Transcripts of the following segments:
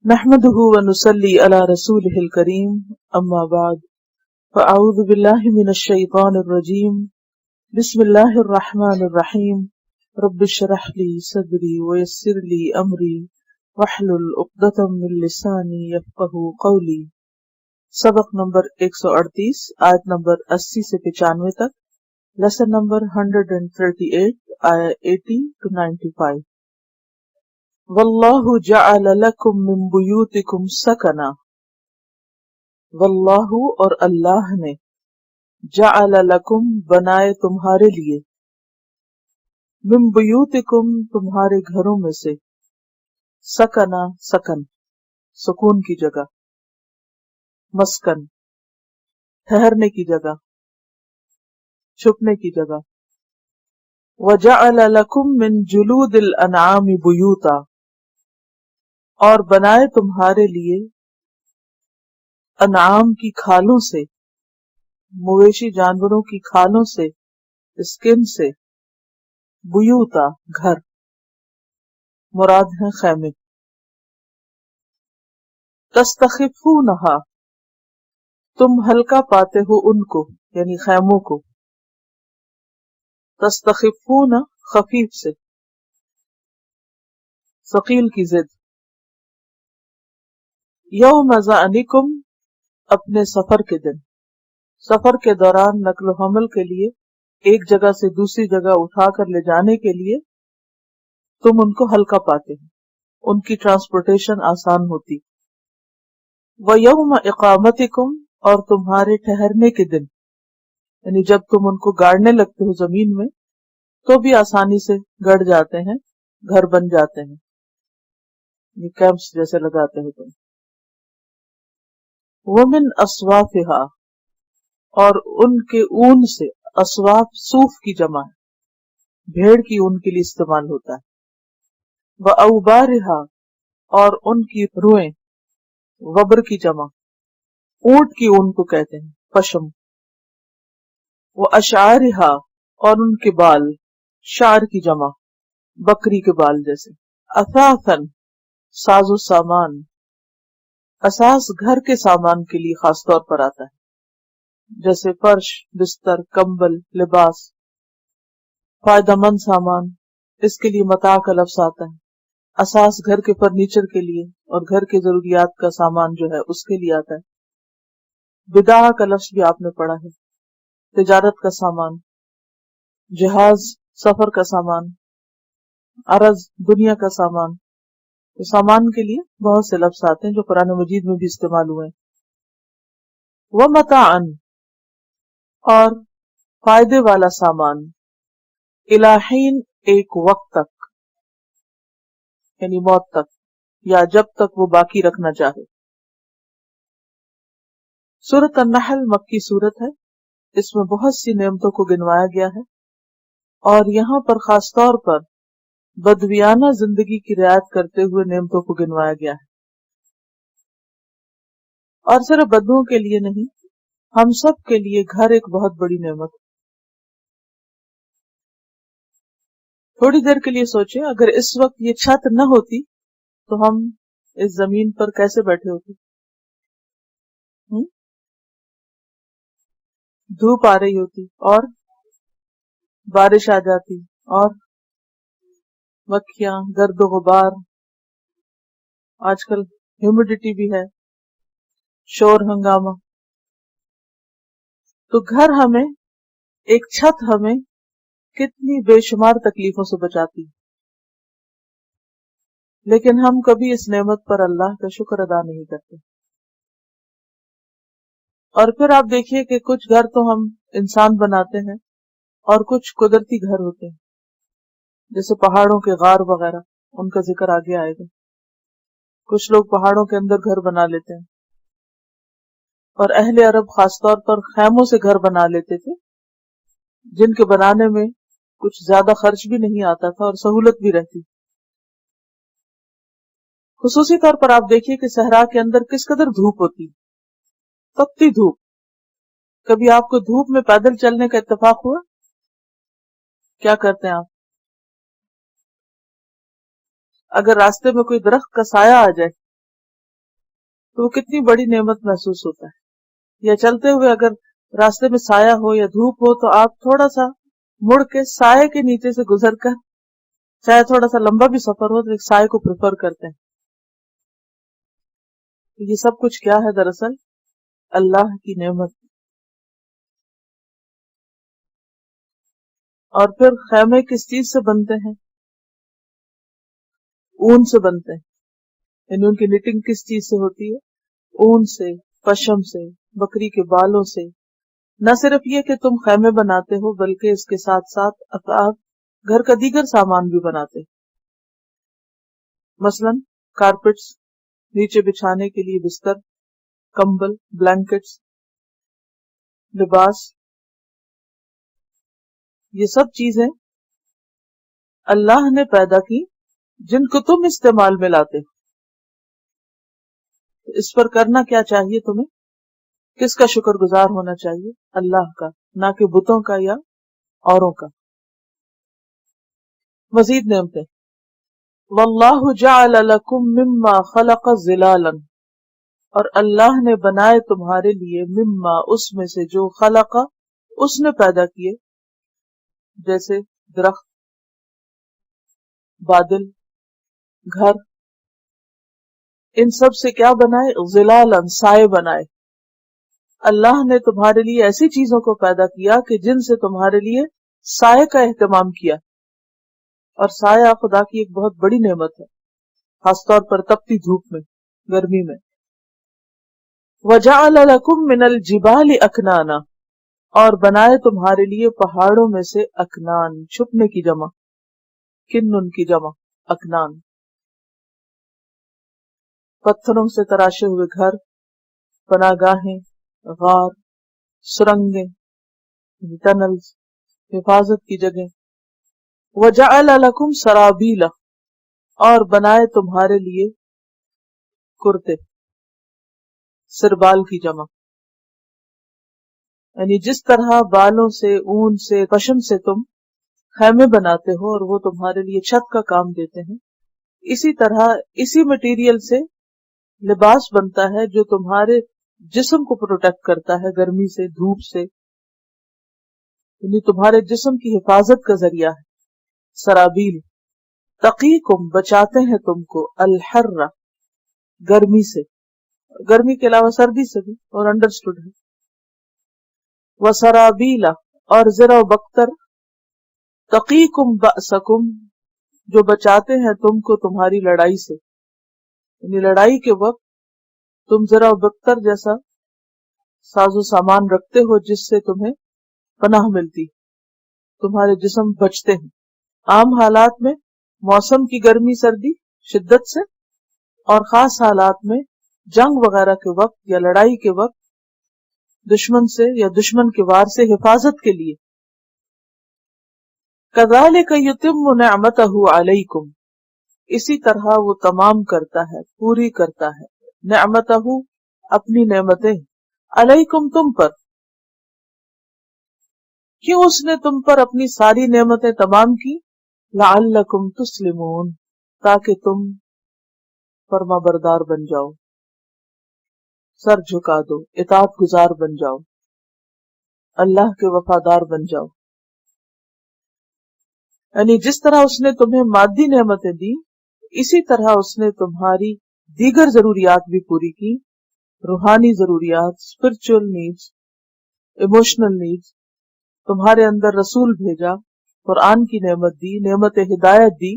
نحمده ونصلي على رسوله الكريم اما بعد فاعوذ بالله من الشيطان الرجيم بسم الله الرحمن الرحيم رب اشرح لي صدري ويسر لي امري واحلل عقدة من لساني يفقهوا قولي۔ سبق نمبر 138 آیت نمبر 80 سے 95 تک، لیسن نمبر 138 آیت 80 to 95۔ واللہ جعل لکم من بیوتکم سکنا، واللہ اور اللہ نے، جعل لکم بنائے تمہارے لیے، من بیوتکم تمہارے گھروں میں سے، سکنا سکن سکون کی جگہ، مسکن ٹھہرنے کی جگہ، چھپنے کی جگہ، وجعل لکم من جلود الانعام بیوتا، اور بنائے تمہارے لیے انعام کی کھالوں سے، مویشی جانوروں کی کھالوں سے، اسکن سے، بیوتا گھر، مراد ہے خیمے، تستخفونہا تم ہلکا پاتے ہو ان کو، یعنی خیموں کو، تستخفون خفیف سے، ثقیل کی ضد، یوم ظعنکم اپنے سفر کے دن، سفر کے دوران نقل و حمل کے لیے ایک جگہ سے دوسری جگہ اٹھا کر لے جانے کے لیے تم ان کو ہلکا پاتے ہو، ان کی ٹرانسپورٹیشن آسان ہوتی۔ وَيَوْمَ اِقَامَتِكُمْ اور تمہارے ٹھہرنے کے دن، یعنی جب تم ان کو گاڑنے لگتے ہو زمین میں تو بھی آسانی سے گڑ جاتے ہیں، گھر بن جاتے ہیں، یہ کیمپس جیسے لگاتے ہو تم۔ وَمِنْ أَصْوَافِهَا اور ان کے اون سے، اصواف صوف کی جمع ہے، بھیڑ کی اون کے لیے استعمال ہوتا ہے۔ وَأَوْبَارِهَا اور ان کی روئیں، وبر کی جمع، اونٹ کی اون کو کہتے ہیں، پشم۔ وَأَشْعَارِهَا اور ان کے بال، شعر کی جمع، بکری کے بال جیسے۔ اثاثاً ساز و سامان، اساس گھر کے سامان کے لیے خاص طور پر آتا ہے، جیسے فرش، بستر، کمبل، لباس۔ فائدہ مند سامان، اس کے لیے متاع کا لفظ آتا ہے۔ اساس گھر کے فرنیچر کے لیے اور گھر کے ضروریات کا سامان جو ہے اس کے لیے آتا ہے۔ بداع کا لفظ بھی آپ نے پڑھا ہے، تجارت کا سامان، جہاز سفر کا سامان، عرض دنیا کا سامان، تو سامان کے لیے بہت سے لفظ آتے ہیں جو قرآن مجید میں بھی استعمال ہوئے ہیں۔ وَمَتَاعًا اور فائدے والا سامان، اِلیٰ حین ایک وقت تک، یعنی موت تک یا جب تک وہ باقی رکھنا چاہے۔ سورۃ النحل مکی سورت ہے، اس میں بہت سی نعمتوں کو گنوایا گیا ہے، اور یہاں پر خاص طور پر بدویانہ زندگی کی رعایت کرتے ہوئے نعمتوں کو گنوایا گیا ہے، اور صرف بدوؤں کے لیے نہیں، ہم سب کے لیے گھر ایک بہت بڑی نعمت۔ تھوڑی دیر کے لیے سوچیں، اگر اس وقت یہ چھت نہ ہوتی تو ہم اس زمین پر کیسے بیٹھے ہوتے؟ دھوپ آ رہی ہوتی اور بارش آ جاتی اور مکھیاں، گرد و غبار، آج کل ہیومیڈیٹی بھی ہے، شور ہنگامہ۔ تو گھر ہمیں، ایک چھت ہمیں کتنی بے شمار تکلیفوں سے بچاتی، لیکن ہم کبھی اس نعمت پر اللہ کا شکر ادا نہیں کرتے۔ اور پھر آپ دیکھیے کہ کچھ گھر تو ہم انسان بناتے ہیں اور کچھ قدرتی گھر ہوتے ہیں، جیسے پہاڑوں کے غار وغیرہ، ان کا ذکر آگے آئے گا۔ کچھ لوگ پہاڑوں کے اندر گھر بنا لیتے ہیں، اور اہل عرب خاص طور پر خیموں سے گھر بنا لیتے تھے، جن کے بنانے میں کچھ زیادہ خرچ بھی نہیں آتا تھا اور سہولت بھی رہتی۔ خصوصی طور پر آپ دیکھیے کہ صحرا کے اندر کس قدر دھوپ ہوتی، تپتی دھوپ۔ کبھی آپ کو دھوپ میں پیدل چلنے کا اتفاق ہوا؟ کیا کرتے ہیں آپ؟ اگر راستے میں کوئی درخت کا سایہ آ جائے تو وہ کتنی بڑی نعمت محسوس ہوتا ہے. یا چلتے ہوئے اگر راستے میں سایہ ہو یا دھوپ ہو تو آپ تھوڑا سا مڑ کے سائے کے نیچے سے گزر کر، چاہے تھوڑا سا لمبا بھی سفر ہو تو ایک سائے کو پریفر کرتے ہیں. یہ سب کچھ کیا ہے؟ دراصل اللہ کی نعمت. اور پھر خیمے کس چیز سے بنتے ہیں؟ اون سے بنتے ہیں. یعنی ان کی نیٹنگ کس چیز سے ہوتی ہے؟ اون سے، پشم سے، بکری کے بالوں سے. نہ صرف یہ کہ تم خیمے بناتے ہو بلکہ اس کے ساتھ ساتھ آپ گھر کا دیگر سامان بھی بناتے ہیں. مثلا کارپیٹس، نیچے بچھانے کے لیے بستر، کمبل، بلینکٹس، لباس. یہ سب چیزیں اللہ نے پیدا کی جن کو تم استعمال میں لاتے ہو. اس پر کرنا کیا چاہیے تمہیں؟ کس کا شکر گزار ہونا چاہیے؟ اللہ کا، نہ کہ بتوں کا یا اوروں کا. مزید نعمتیں. واللہ جعل لکم مما خلق ظلالا، اور اللہ نے بنائے تمہارے لیے مما، اس میں سے جو خلق، اس نے پیدا کیے، جیسے درخت، بادل، گھر. ان سب سے کیا بنائے؟ ظلالا، سائے بنائے. اللہ نے تمہارے لیے ایسی چیزوں کو پیدا کیا کہ جن سے تمہارے لیے سائے کا اہتمام کیا. اور سایہ خدا کی ایک بہت بڑی نعمت ہے، خاص طور پر تپتی دھوپ میں، گرمی میں. وَجَعَلَ لَكُم مِّنَ الْجِبَالِ أَكْنَانًا، اور بنائے تمہارے لیے پہاڑوں میں سے اکنان، چھپنے کی جمع، کنن کی جمع، اکنان. پتھروں سے تراشے ہوئے گھر، پناہ گاہیں، غار، سرنگیں، ٹنلز، حفاظت کی جگہ. وَجَعَلَ لَكُمْ سَرَابِيلَ، اور بنائے تمہارے لیے کرتے، سربال کی جمع. یعنی جس طرح بالوں سے، اون سے، پشم سے تم خیمے بناتے ہو اور وہ تمہارے لیے چھت کا کام دیتے ہیں، اسی طرح اسی مٹیریل سے لباس بنتا ہے جو تمہارے جسم کو پروٹیکٹ کرتا ہے گرمی سے، دھوپ سے. یعنی تمہارے جسم کی حفاظت کا ذریعہ ہے. سرابیل. تقیکم، بچاتے ہیں تم کو، الحر، گرمی سے، گرمی کے علاوہ سردی سے بھی، اور انڈرسٹوڈ ہے. وسرابیل، اور زرہ و بختر، تقیکم بأسکم، جو بچاتے ہیں تم کو تمہاری لڑائی سے. یعنی لڑائی کے وقت تم زرہ و بختر جیسا ساز و سامان رکھتے ہو جس سے تمہیں پناہ ملتی، تمہارے جسم بچتے ہیں. عام حالات میں موسم کی گرمی سردی شدت سے، اور خاص حالات میں جنگ وغیرہ کے وقت یا لڑائی کے وقت دشمن سے یا دشمن کے وار سے حفاظت کے لیے. کذالک یتم نعمتہ علیکم، اسی طرح وہ تمام کرتا ہے، پوری کرتا ہے، نعمتہ، اپنی نعمتیں، علیکم، تم پر. کیوں اس نے تم پر اپنی ساری نعمتیں تمام کی؟ لعلکم تسلمون، تاکہ تم فرما بردار بن جاؤ، سر جھکا دو، اطاعت گزار بن جاؤ، اللہ کے وفادار بن جاؤ. یعنی جس طرح اس نے تمہیں مادی نعمتیں دی، اسی طرح اس نے تمہاری دیگر ضروریات بھی پوری کی، روحانی ضروریات، اسپرچل نیڈز، ایموشنل نیڈز. تمہارے اندر رسول بھیجا، قرآن کی نعمت دی، نعمت ہدایت دی.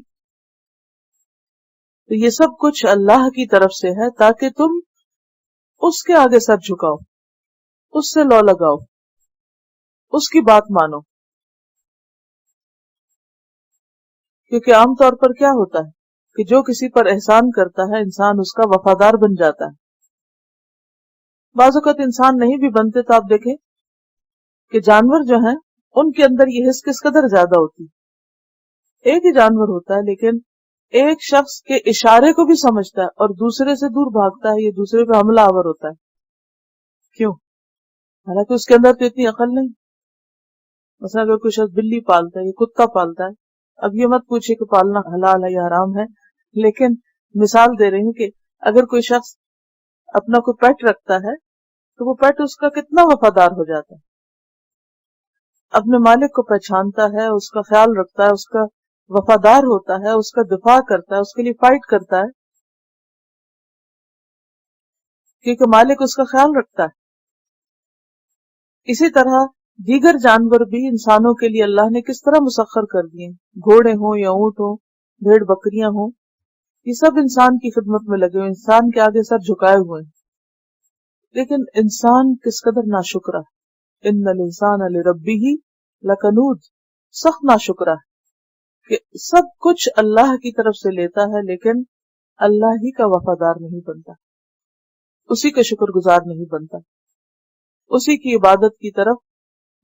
تو یہ سب کچھ اللہ کی طرف سے ہے تاکہ تم اس کے آگے سر جھکاؤ، اس سے لو لگاؤ، اس کی بات مانو. کیونکہ عام طور پر کیا ہوتا ہے کہ جو کسی پر احسان کرتا ہے انسان اس کا وفادار بن جاتا ہے. بعض اوقات انسان نہیں بھی بنتے تو آپ دیکھیں کہ جانور جو ہیں ان کے اندر یہ حس کس قدر زیادہ ہوتی. ایک ہی جانور ہوتا ہے لیکن ایک شخص کے اشارے کو بھی سمجھتا ہے اور دوسرے سے دور بھاگتا ہے، یہ دوسرے پہ حملہ آور ہوتا ہے. کیوں؟ حالانکہ اس کے اندر تو اتنی عقل نہیں. مثلا اگر کوئی شخص بلی پالتا ہے یا کتا پالتا ہے، اب یہ مت پوچھے کہ پالنا حلال ہے یا حرام ہے، لیکن مثال دے رہی ہوں کہ اگر کوئی شخص اپنا کوئی پیٹ رکھتا ہے تو وہ پیٹ اس کا کتنا وفادار ہو جاتا ہے، اپنے مالک کو پہچانتا ہے، اس کا خیال رکھتا ہے، اس کا وفادار ہوتا ہے، اس کا دفاع کرتا ہے، اس کے لیے فائٹ کرتا ہے، کیونکہ مالک اس کا خیال رکھتا ہے۔ اسی طرح دیگر جانور بھی انسانوں کے لیے اللہ نے کس طرح مسخر کر دیے، گھوڑے ہوں یا اونٹ ہوں، بھیڑ بکریاں ہوں، یہ سب انسان کی خدمت میں لگے ہوئے، انسان کے آگے سر جھکائے ہوئے ہیں، لیکن انسان کس قدر ناشکرا ہے۔ ان الانسان لربہ لکنود، سخت ناشکرا ہے کہ سب کچھ اللہ کی طرف سے لیتا ہے لیکن اللہ ہی کا وفادار نہیں بنتا، اسی کا شکر گزار نہیں بنتا، اسی کی عبادت کی طرف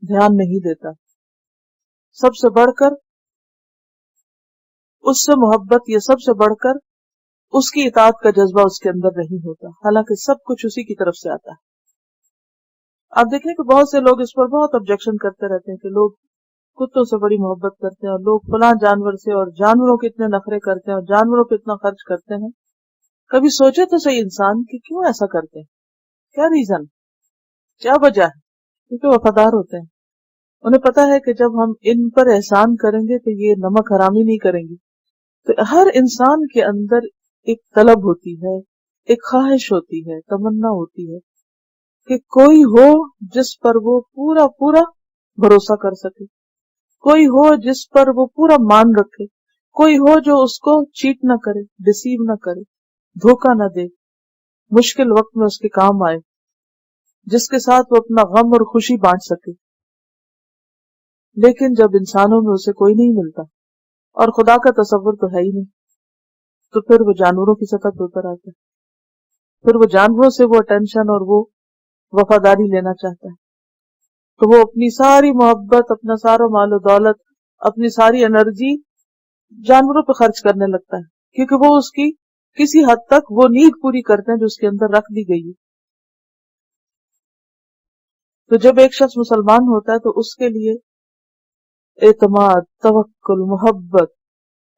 دھیان نہیں دیتا، سب سے بڑھ کر اس سے محبت یا سب سے بڑھ کر اس کی اطاعت کا جذبہ اس کے اندر نہیں ہوتا، حالانکہ سب کچھ اسی کی طرف سے آتا ہے۔ آپ دیکھیں کہ بہت سے لوگ اس پر بہت آبجیکشن کرتے رہتے ہیں کہ لوگ کتوں سے بڑی محبت کرتے ہیں اور لوگ فلاں جانور سے اور جانوروں کے اتنے نخرے کرتے ہیں اور جانوروں پہ اتنا خرچ کرتے ہیں۔ کبھی سوچے تو صحیح انسان کہ کیوں ایسا کرتے ہیں، کیا ریزن، کیا وجہ ہے؟ کیونکہ وفادار ہوتے ہیں، انہیں پتا ہے کہ جب ہم ان پر احسان کریں گے تو یہ نمک حرامی نہیں کریں گے۔ تو ہر انسان کے اندر ایک طلب ہوتی ہے، ایک خواہش ہوتی ہے، تمنا ہوتی ہے کہ کوئی ہو جس پر وہ پورا پورا بھروسہ کر سکے، کوئی ہو جس پر وہ پورا مان رکھے، کوئی ہو جو اس کو چیٹ نہ کرے، ڈسیو نہ کرے، دھوکہ نہ دے، مشکل وقت میں اس کے کام آئے، جس کے ساتھ وہ اپنا غم اور خوشی بانٹ سکے۔ لیکن جب انسانوں میں اسے کوئی نہیں ملتا اور خدا کا تصور تو ہے ہی نہیں، تو پھر وہ جانوروں کی سطح پہ اتر آتا ہے، پھر وہ جانوروں سے وہ اٹینشن اور وہ وفاداری لینا چاہتا ہے، تو وہ اپنی ساری محبت، اپنا سارا مال و دولت، اپنی ساری انرجی جانوروں پہ خرچ کرنے لگتا ہے، کیونکہ وہ اس کی کسی حد تک وہ نیڈ پوری کرتے ہیں جو اس کے اندر رکھ دی گئی ہے۔ تو جب ایک شخص مسلمان ہوتا ہے تو اس کے لیے اعتماد، توکل، محبت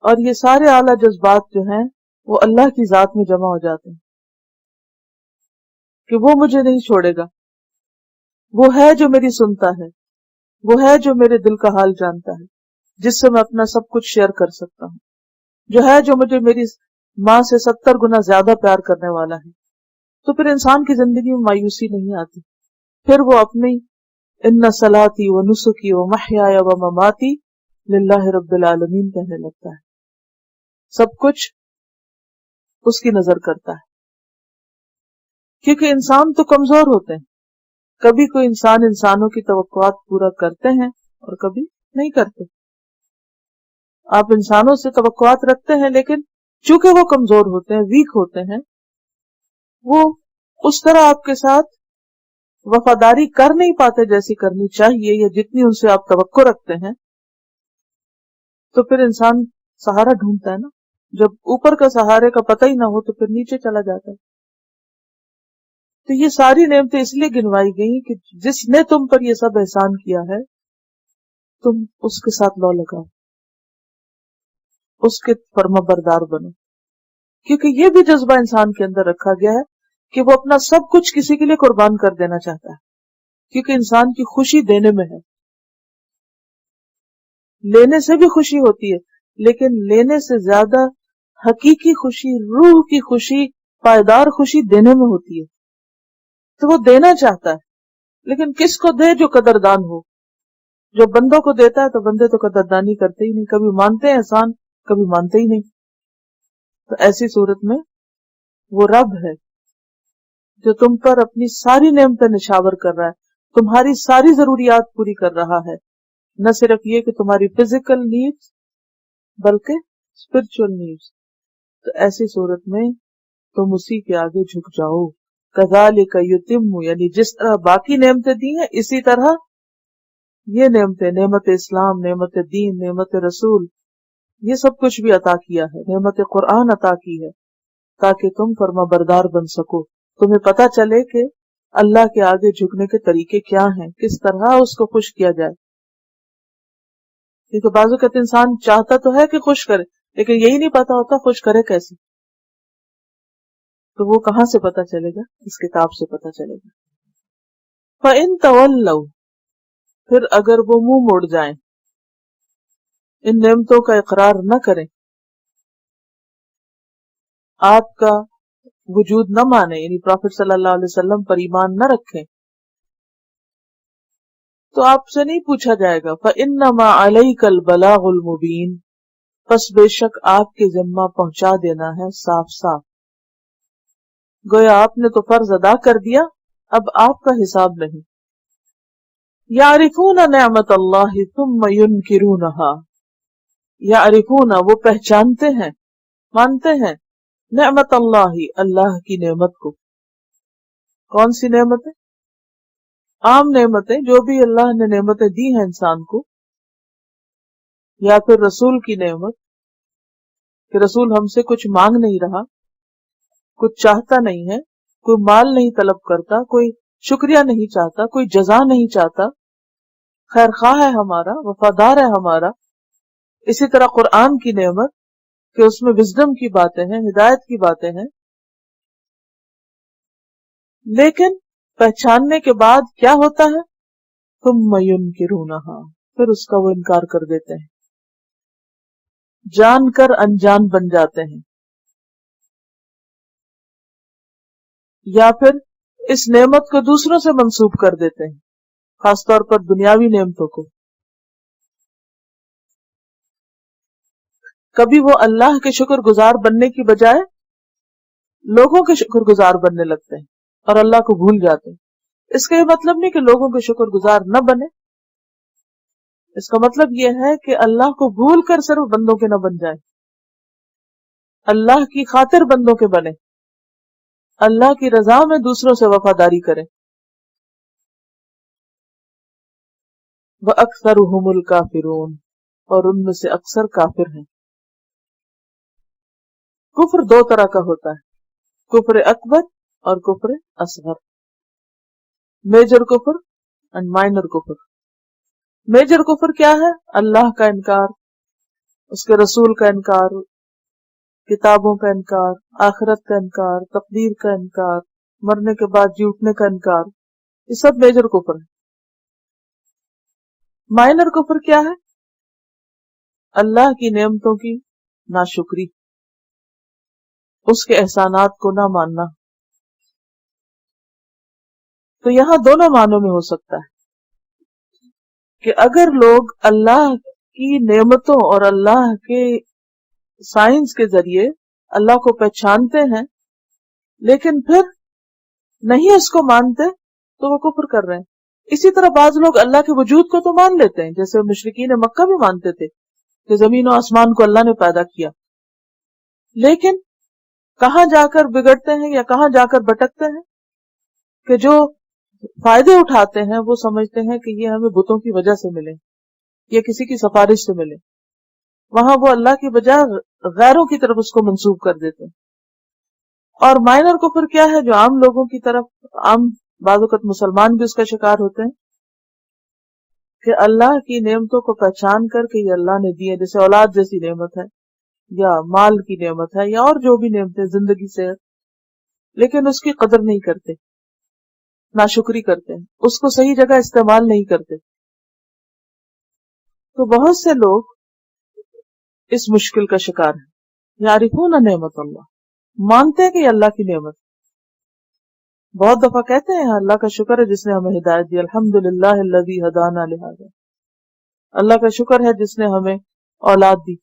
اور یہ سارے اعلیٰ جذبات جو ہیں وہ اللہ کی ذات میں جمع ہو جاتے ہیں کہ وہ مجھے نہیں چھوڑے گا، وہ ہے جو میری سنتا ہے، وہ ہے جو میرے دل کا حال جانتا ہے، جس سے میں اپنا سب کچھ شیئر کر سکتا ہوں، جو ہے جو مجھے میری ماں سے 70 گنا زیادہ پیار کرنے والا ہے۔ تو پھر انسان کی زندگی میں مایوسی نہیں آتی، پھر وہ اپنی ان صلاتی و نسکی و محیای و مماتی للہ رب العالمین کہنے لگتا ہے، سب کچھ اس کی نظر کرتا ہے، کیونکہ انسان تو کمزور ہوتے ہیں، کبھی کوئی انسانوں کی توقعات پورا کرتے ہیں اور کبھی نہیں کرتے۔ آپ انسانوں سے توقعات رکھتے ہیں لیکن چونکہ وہ کمزور ہوتے ہیں، ویک ہوتے ہیں، وہ اس طرح آپ کے ساتھ وفاداری کر نہیں پاتے جیسی کرنی چاہیے یا جتنی ان سے آپ توقع رکھتے ہیں، تو پھر انسان سہارا ڈھونڈتا ہے نا، جب اوپر کا سہارے کا پتہ ہی نہ ہو تو پھر نیچے چلا جاتا ہے۔ تو یہ ساری نعمتیں اس لیے گنوائی گئی کہ جس نے تم پر یہ سب احسان کیا ہے تم اس کے ساتھ لو لگاؤ، اس کے فرما بردار بنو، کیونکہ یہ بھی جذبہ انسان کے اندر رکھا گیا ہے کہ وہ اپنا سب کچھ کسی کے لیے قربان کر دینا چاہتا ہے، کیونکہ انسان کی خوشی دینے میں ہے، لینے سے بھی خوشی ہوتی ہے لیکن لینے سے زیادہ حقیقی خوشی، روح کی خوشی، پائیدار خوشی دینے میں ہوتی ہے۔ تو وہ دینا چاہتا ہے لیکن کس کو دے؟ جو قدردان ہو۔ جو بندوں کو دیتا ہے تو بندے تو قدردانی کرتے ہی نہیں، کبھی مانتے ہیں احسان، کبھی مانتے ہی نہیں۔ تو ایسی صورت میں وہ رب ہے جو تم پر اپنی ساری نعمتیں نشاور کر رہا ہے، تمہاری ساری ضروریات پوری کر رہا ہے، نہ صرف یہ کہ تمہاری فزیکل نیڈز بلکہ اسپرچل نیڈز۔ تو ایسی صورت میں تم اسی کے آگے جھک جاؤ۔ کذالک یتم، یعنی جس طرح باقی نعمتیں دی ہیں اسی طرح یہ نعمتیں، نعمت اسلام، نعمت دین، نعمت رسول، یہ سب کچھ بھی عطا کیا ہے، نعمت قرآن عطا کی ہے تاکہ تم فرما بردار بن سکو، تمہیں پتا چلے کہ اللہ کے آگے جھکنے کے طریقے کیا ہیں، کس طرح اس کو خوش کیا جائے۔ کیونکہ بعض اوقات انسان چاہتا تو ہے کہ خوش کرے لیکن یہی نہیں پتا ہوتا خوش کرے کیسے۔ تو وہ کہاں سے پتہ چلے گا؟ اس کتاب سے پتہ چلے گا. فَإِن تَوَلَّوْا، پھر اگر وہ منہ موڑ جائیں، ان نعمتوں کا اقرار نہ کریں، آپ کا وجود نہ مانے، یعنی پروفٹ صلی اللہ علیہ وسلم پر ایمان نہ رکھیں، تو آپ سے نہیں پوچھا جائے گا. فَإِنَّمَا عَلَيْكَ الْبَلَاغُ الْمُبِينُ، پس بے شک آپ کے ذمہ پہنچا دینا ہے صاف صاف. گویا آپ نے تو فرض ادا کر دیا، اب آپ کا حساب نہیں. یعرفون نعمت اللہ ثم ینکرونہا، یعرفون وہ پہچانتے ہیں، مانتے ہیں، نعمت اللہ اللہ کی نعمت کو. کون سی نعمتیں؟ عام نعمتیں، جو بھی اللہ نے نعمتیں دی ہیں انسان کو، یا پھر رسول کی نعمت کہ رسول ہم سے کچھ مانگ نہیں رہا، کچھ چاہتا نہیں ہے، کوئی مال نہیں طلب کرتا، کوئی شکریہ نہیں چاہتا، کوئی جزا نہیں چاہتا، خیر خواہ ہے ہمارا، وفادار ہے ہمارا. اسی طرح قرآن کی نعمت کہ اس میں وزڈم کی باتیں ہیں، ہدایت کی باتیں ہیں. لیکن پہچاننے کے بعد کیا ہوتا ہے؟ ثم ینکرونہا، پھر اس کا وہ انکار کر دیتے ہیں، جان کر انجان بن جاتے ہیں، یا پھر اس نعمت کو دوسروں سے منسوب کر دیتے ہیں، خاص طور پر دنیاوی نعمتوں کو. کبھی وہ اللہ کے شکر گزار بننے کی بجائے لوگوں کے شکر گزار بننے لگتے ہیں اور اللہ کو بھول جاتے ہیں. اس کا یہ مطلب نہیں کہ لوگوں کے شکر گزار نہ بنے، اس کا مطلب یہ ہے کہ اللہ کو بھول کر صرف بندوں کے نہ بن جائیں، اللہ کی خاطر بندوں کے بنے، اللہ کی رضا میں دوسروں سے وفاداری کریں. وَأَكْثَرُهُمُ الْكَافِرُونَ، اور ان میں سے اکثر کافر ہیں. کفر دو طرح کا ہوتا ہے، کفر اکبر اور کفر اصغر، میجر کفر اور مائنر کفر. میجر کفر کیا ہے؟ اللہ کا انکار، اس کے رسول کا انکار، کتابوں کا انکار، آخرت کا انکار، تقدیر کا انکار، مرنے کے بعد جی اٹھنے کا انکار. یہ سب میجر کفر ہے. مائنر کفر کیا ہے؟ اللہ کی نعمتوں کی ناشکری، اس کے احسانات کو نہ ماننا. تو یہاں دونوں معنوں میں ہو سکتا ہے کہ اگر لوگ اللہ کی نعمتوں اور اللہ کے سائنس کے ذریعے اللہ کو پہچانتے ہیں لیکن پھر نہیں اس کو مانتے تو وہ کفر کر رہے ہیں. اسی طرح بعض لوگ اللہ کے وجود کو تو مان لیتے ہیں، جیسے مشرکین مکہ بھی مانتے تھے کہ زمین و آسمان کو اللہ نے پیدا کیا، لیکن کہاں جا کر بگڑتے ہیں یا کہاں جا کر بھٹکتے ہیں کہ جو فائدے اٹھاتے ہیں وہ سمجھتے ہیں کہ یہ ہمیں بتوں کی وجہ سے ملے یا کسی کی سفارش سے ملے. وہاں وہ اللہ کی بجائے غیروں کی طرف اس کو منسوب کر دیتے ہیں. اور مائنر کفر کیا ہے؟ جو عام لوگوں کی طرف، عام بعض اوقات مسلمان بھی اس کا شکار ہوتے ہیں کہ اللہ کی نعمتوں کو پہچان کر کے یہ اللہ نے دی ہے، جیسے اولاد جیسی نعمت ہے یا مال کی نعمت ہے یا اور جو بھی نعمتیں زندگی سے، لیکن اس کی قدر نہیں کرتے، ناشکری کرتے ہیں، اس کو صحیح جگہ استعمال نہیں کرتے. تو بہت سے لوگ اس مشکل کا شکار ہیں. یعرفون نعمت اللہ، مانتے ہیں کہ یہ اللہ کی نعمت. بہت دفعہ کہتے ہیں اللہ کا شکر ہے جس نے ہمیں ہدایت دی، الحمدللہ الذی ہدانا لہذا، اللہ کا شکر ہے جس نے ہمیں اولاد دی.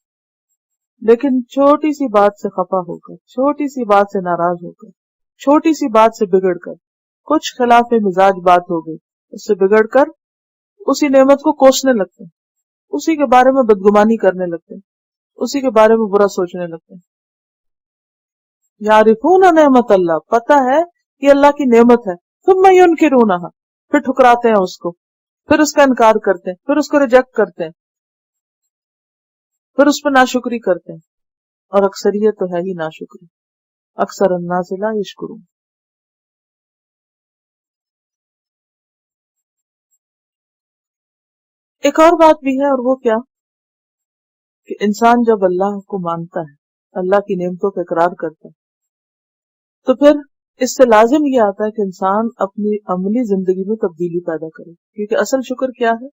لیکن چھوٹی سی بات سے خفا ہو کر، چھوٹی سی بات سے ناراض ہو کر، چھوٹی سی بات سے بگڑ کر، کچھ خلاف مزاج بات ہو گئی، اس سے بگڑ کر اسی نعمت کو کوسنے لگتے ہیں، اسی کے بارے میں بدگمانی کرنے لگتے ہیں، اسی کے بارے میں برا سوچنے لگتے ہیں. یعرفون نعمت اللہ، پتہ ہے کہ اللہ کی نعمت ہے، ثم ینکرونہا، پھر ٹھکراتے ہیں اس کو، پھر اس کا انکار کرتے ہیں، پھر اس کو ریجیکٹ کرتے ہیں، پھر اس پہ ناشکری کرتے ہیں. اور اکثریت تو ہے ہی ناشکری، اکثر الناس لا یشکرون. ایک اور بات بھی ہے، اور وہ کیا کہ انسان جب اللہ کو مانتا ہے، اللہ کی نعمتوں کا اقرار کرتا ہے، تو پھر اس سے لازم یہ آتا ہے کہ انسان اپنی عملی زندگی میں تبدیلی پیدا کرے، کیونکہ اصل شکر کیا ہے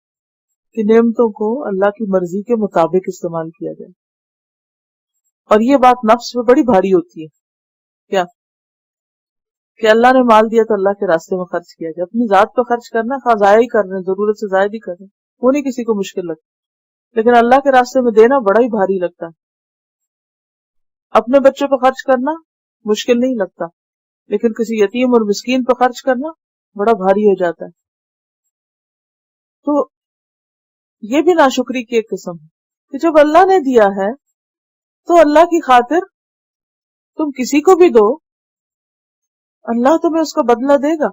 کہ نعمتوں کو اللہ کی مرضی کے مطابق استعمال کیا جائے. اور یہ بات نفس پہ بڑی بھاری ہوتی ہے کیا کہ اللہ نے مال دیا تو اللہ کے راستے میں خرچ کیا جائے. اپنی ذات پہ خرچ کرنا خواہ ضائع ہی کر رہے ہیں، ضرورت سے زائد ہی کر رہے ہیں، وہ نہیں کسی کو مشکل لگتا، لیکن اللہ کے راستے میں دینا بڑا ہی بھاری لگتا ہے. اپنے بچوں پہ خرچ کرنا مشکل نہیں لگتا، لیکن کسی یتیم اور مسکین پہ خرچ کرنا بڑا بھاری ہو جاتا ہے. تو یہ بھی ناشکری کی ایک قسم ہے کہ جب اللہ نے دیا ہے تو اللہ کی خاطر تم کسی کو بھی دو، اللہ تمہیں اس کا بدلہ دے گا.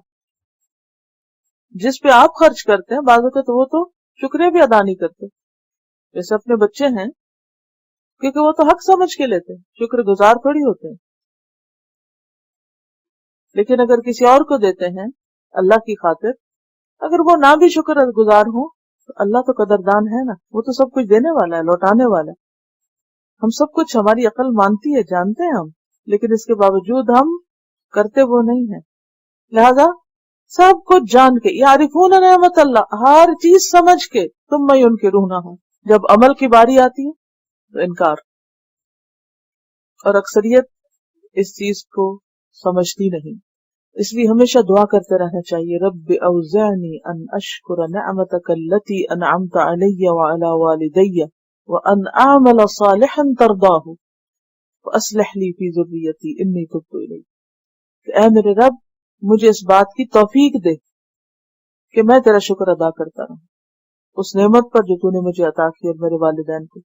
جس پہ آپ خرچ کرتے ہیں بعض اوقات وہ تو شکریہ بھی ادا نہیں کرتے. جیسے اپنے بچے ہیں، کیونکہ وہ تو حق سمجھ کے لیتے ہیں، شکر گزار تھوڑی ہوتے ہیں. لیکن اگر کسی اور کو دیتے ہیں اللہ کی خاطر، اگر وہ نہ بھی شکر گزار ہوں تو اللہ تو قدردان ہے نا، وہ تو سب کچھ دینے والا ہے، لوٹانے والا ہے. ہم سب کچھ ہماری عقل مانتی ہے، جانتے ہیں ہم، لیکن اس کے باوجود ہم کرتے وہ نہیں ہیں. لہذا سب کچھ جان کے، یعرفون نعمت اللہ، ہر چیز سمجھ کے تم میں ان کے روح نہ ہو، جب عمل کی باری آتی ہے تو انکار. اور اکثریت اس چیز کو سمجھتی نہیں، اس لیے ہمیشہ دعا کرتے رہنا چاہیے، رب اوزعنی ان اشکر نعمتک التی انعمت علی وعلی والدی وان اعمل صالحا ترضاہ واصلح لی فی ذریتی انی تبت الیک. کہ اے میرے رب مجھے اس بات کی توفیق دے کہ میں تیرا شکر ادا کرتا رہوں اس نعمت پر جو تو نے مجھے عطا کی اور میرے والدین کو،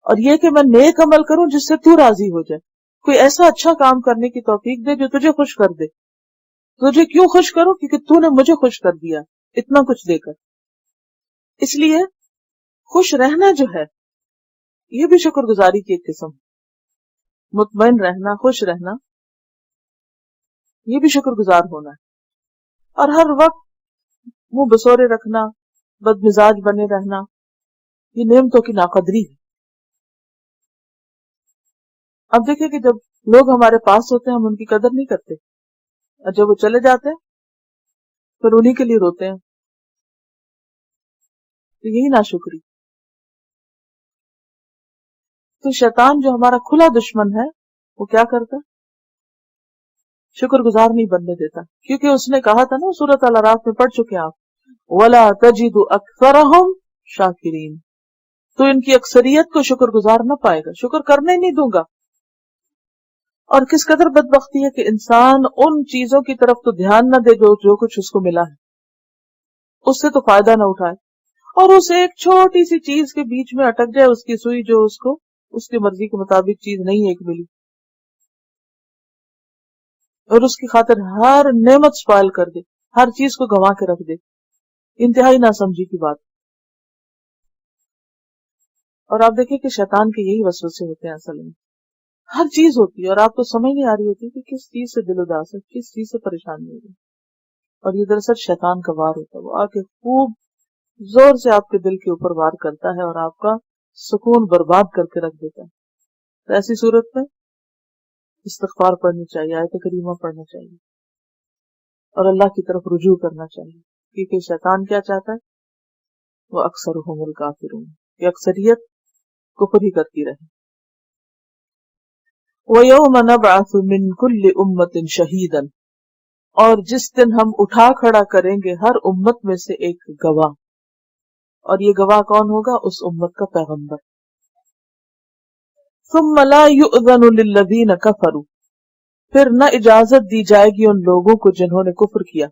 اور یہ کہ میں نیک عمل کروں جس سے تو راضی ہو جائے. کوئی ایسا اچھا کام کرنے کی توفیق دے جو تجھے خوش کر دے. تجھے کیوں خوش کروں؟ کیونکہ تو نے مجھے خوش کر دیا اتنا کچھ دے کر. اس لیے خوش رہنا جو ہے یہ بھی شکر گزاری کی ایک قسم. مطمئن رہنا، خوش رہنا، یہ بھی شکر گزار ہونا ہے. اور ہر وقت منہ بسورے رکھنا، بد مزاج بنے رہنا، یہ نعمتوں کی ناقدری ہے. اب دیکھیں کہ جب لوگ ہمارے پاس ہوتے ہیں ہم ان کی قدر نہیں کرتے، اور جب وہ چلے جاتے ہیں پھر انہی کے لیے روتے ہیں. تو یہی ناشکری. تو شیطان جو ہمارا کھلا دشمن ہے وہ کیا کرتا ہے؟ شکر گزار نہیں بننے دیتا، کیونکہ اس نے کہا تھا نا سورۃ الاعراف میں پڑھ چکے ہیں آپ، وَلَا تَجِدُ أَكْثَرَهُمْ شَاكِرِينَ. تو ان کی اکثریت کو شکر گزار نہ پائے گا، شکر کرنے نہیں دوں گا. اور کس قدر بدبختی ہے کہ انسان ان چیزوں کی طرف تو دھیان نہ دے جو کچھ اس کو ملا ہے، اس سے تو فائدہ نہ اٹھائے، اور اس ایک چھوٹی سی چیز کے بیچ میں اٹک جائے، اس کی سوئی جو اس کو اس کی مرضی کے مطابق چیز نہیں ایک ملی، اور اس کی خاطر ہر نعمت سپائل کر دے، ہر چیز کو گنوا کے رکھ دے. انتہائی ناسمجھی کی بات. اور آپ دیکھیں کہ شیطان کے یہی وسوسے ہوتے ہیں اصل میں. ہر چیز ہوتی ہے اور آپ کو سمجھ نہیں آ رہی ہوتی کہ کس چیز سے دل اداس ہے، کس چیز سے پریشانی ہو رہی ہے، اور یہ دراصل شیطان کا وار ہوتا ہے. وہ آ کے خوب زور سے آپ کے دل کے اوپر وار کرتا ہے اور آپ کا سکون برباد کر کے رکھ دیتا ہے. تو ایسی صورت میں استغفار پڑھنی چاہیے، آیت کریمہ پڑھنا چاہیے، اور اللہ کی طرف رجوع کرنا چاہیے. کیونکہ شیطان کیا چاہتا ہے؟ وہ اکثرهم الکافرون، کہ اکثریت کفر ہی کرتی رہے. وَيَوْمَ نَبْعَثُ مِنْ كُلِّ أُمَّةٍ شَهِيدًا، اور جس دن ہم اٹھا کھڑا کریں گے ہر امت میں سے ایک گواہ، اور یہ گواہ کون ہوگا؟ اس امت کا پیغمبر. ثُمَّ لَا يُؤْذَنُ لِلَّذِينَ كَفَرُوا، پھر نہ اجازت دی جائے گی ان لوگوں کو جنہوں نے کفر کیا.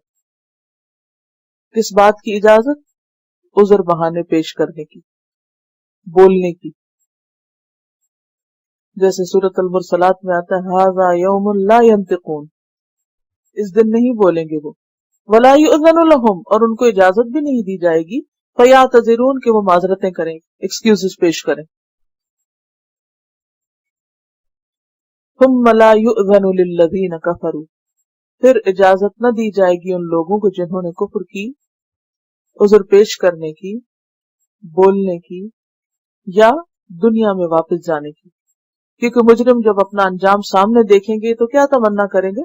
کس بات کی اجازت؟ عذر بہانے پیش کرنے کی، بولنے کی. جیسے سورۃ المرسلات میں آتا ہے ھذا یوم لا ینطقون، اس دن نہیں بولیں گے وہ. ولا یؤذن لهم، اور ان کو اجازت بھی نہیں دی جائے گی. فیعتذرون، کہ وہ معذرتیں کریں، ایکسکیوزز پیش کریں. ثم لا یؤذن للذین کفروا، پھر اجازت نہ دی جائے گی ان لوگوں کو جنہوں نے کفر کی، عذر پیش کرنے کی، بولنے کی، یا دنیا میں واپس جانے کی. کیونکہ مجرم جب اپنا انجام سامنے دیکھیں گے تو کیا تمنا کریں گے؟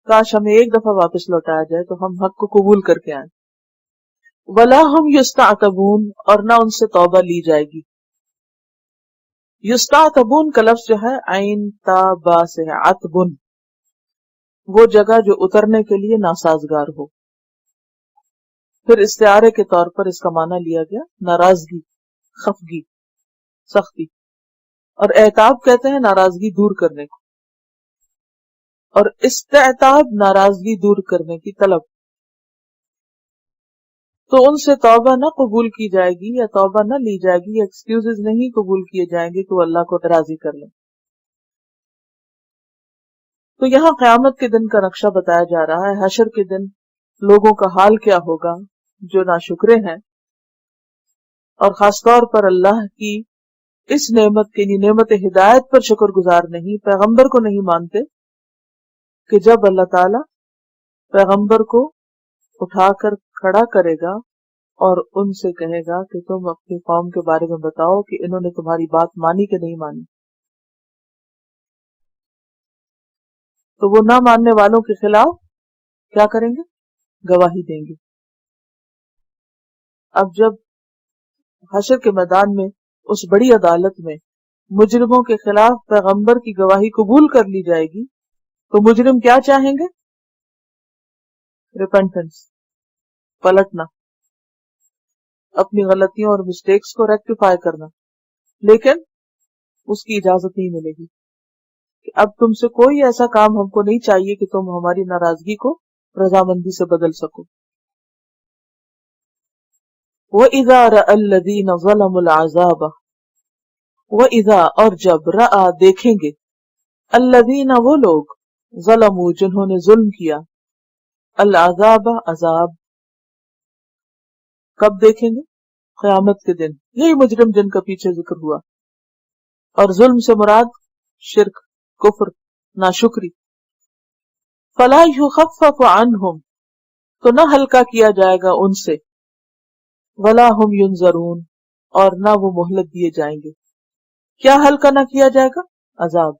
کاش ہمیں ایک دفعہ واپس لوٹایا جائے تو ہم حق کو قبول کر کے آئیں. ولا ہم یستعتبون، اور نہ ان سے توبہ لی جائے گی. یستعتبون کا لفظ جو ہے عین تا با سے ہے، عتبن وہ جگہ جو اترنے کے لیے ناسازگار ہو. پھر استعارے کے طور پر اس کا معنی لیا گیا ناراضگی، خفگی، سختی. اور اعتاب کہتے ہیں ناراضگی دور کرنے کو، اور استعتاب ناراضگی دور کرنے کی طلب. تو ان سے توبہ نہ قبول کی جائے گی یا توبہ نہ لی جائے گی، ایکسکیوزز نہیں قبول کیے جائیں گے کہ وہ اللہ کو راضی کر لیں. تو یہاں قیامت کے دن کا نقشہ بتایا جا رہا ہے. حشر کے دن لوگوں کا حال کیا ہوگا جو ناشکرے ہیں، اور خاص طور پر اللہ کی اس نعمت کے لیے، نعمت ہدایت پر شکر گزار نہیں، پیغمبر کو نہیں مانتے، کہ جب اللہ تعالی پیغمبر کو اٹھا کر کھڑا کرے گا اور ان سے کہے گا کہ تم اپنی قوم کے بارے میں بتاؤ کہ انہوں نے تمہاری بات مانی کہ نہیں مانی. تو وہ نہ ماننے والوں کے خلاف کیا کریں گے؟ گواہی دیں گے. اب جب حشر کے میدان میں اس بڑی عدالت میں مجرموں کے خلاف پیغمبر کی گواہی قبول کر لی جائے گی تو مجرم کیا چاہیں گے؟ ریپنٹنس، پلٹنا، اپنی غلطیوں اور مسٹیکس کو ریکٹیفائی کرنا. لیکن اس کی اجازت نہیں ملے گی کہ اب تم سے کوئی ایسا کام ہم کو نہیں چاہیے کہ تم ہماری ناراضگی کو رضامندی سے بدل سکو. وَإِذَا رَأَى الَّذِينَ ظَلَمُوا الْعَذَابَ، وَإِذَا اور جب رأى دیکھیں گے، الَّذِينَ وہ لوگ، ظلموا جنہوں نے ظلم کیا، العذاب عذاب، کب دیکھیں گے؟ قیامت کے دن. یہی مجرم جن کا پیچھے ذکر ہوا. اور ظلم سے مراد شرک، کفر، ناشکری. فَلَا يُخَفَّفُ عَنْهُمْ تو نہ ہلکا کیا جائے گا ان سے، وَلَا هُمْ يُنظَرُونَ اور نہ وہ مہلت دیے جائیں گے. کیا ہلکا نہ کیا جائے گا؟ عذاب،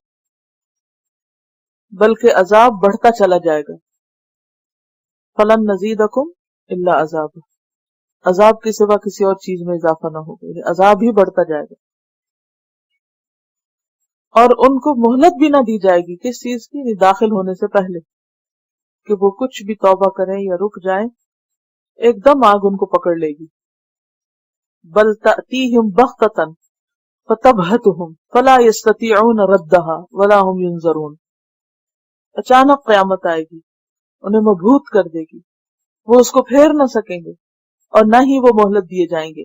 بلکہ عذاب بڑھتا چلا جائے گا. فَلَن نَّزِيدَكُمْ إِلَّا عَذَابًا، عذاب کے سوا کسی اور چیز میں اضافہ نہ ہوگا، یعنی عذاب ہی بڑھتا جائے گا. اور ان کو مہلت بھی نہ دی جائے گی کس چیز کی؟ داخل ہونے سے پہلے، کہ وہ کچھ بھی توبہ کریں یا رک جائیں، ایک دم آگ ان کو پکڑ لے گی. بل تأتیہم بغتۃ فتبہتہم فلا یستطیعون ردہا ولا ہم ینظرون، اچانک قیامت آئے گی، انہیں مبہوت کر دے گی، وہ اس کو پھیر نہ سکیں گے اور نہ ہی وہ مہلت دیے جائیں گے.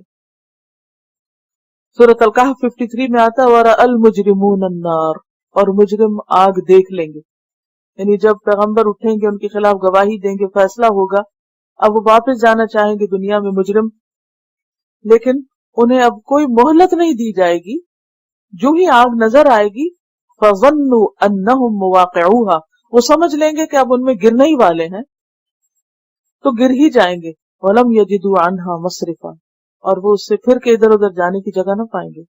سورۃ الکہف 53 میں آتا ہے وَرَأَى الْمُجْرِمُونَ النَّارَ، اور مجرم آگ دیکھ لیں گے. یعنی جب پیغمبر اٹھیں گے، ان کے خلاف گواہی دیں گے، فیصلہ ہوگا، اب وہ واپس جانا چاہیں گے دنیا میں مجرم، لیکن انہیں اب کوئی مہلت نہیں دی جائے گی. جو ہی آگ نظر آئے گی فَظَنُّوا أَنَّهُمْ مُوَاقِعُوهَا وہ سمجھ لیں گے کہ اب ان میں گرنے ہی والے ہیں، تو گر ہی جائیں گے. وَلَمْ يَجِدُوا عَنْهَا مَصْرِفًا اور وہ اس سے پھر کے ادھر ادھر جانے کی جگہ نہ پائیں گے،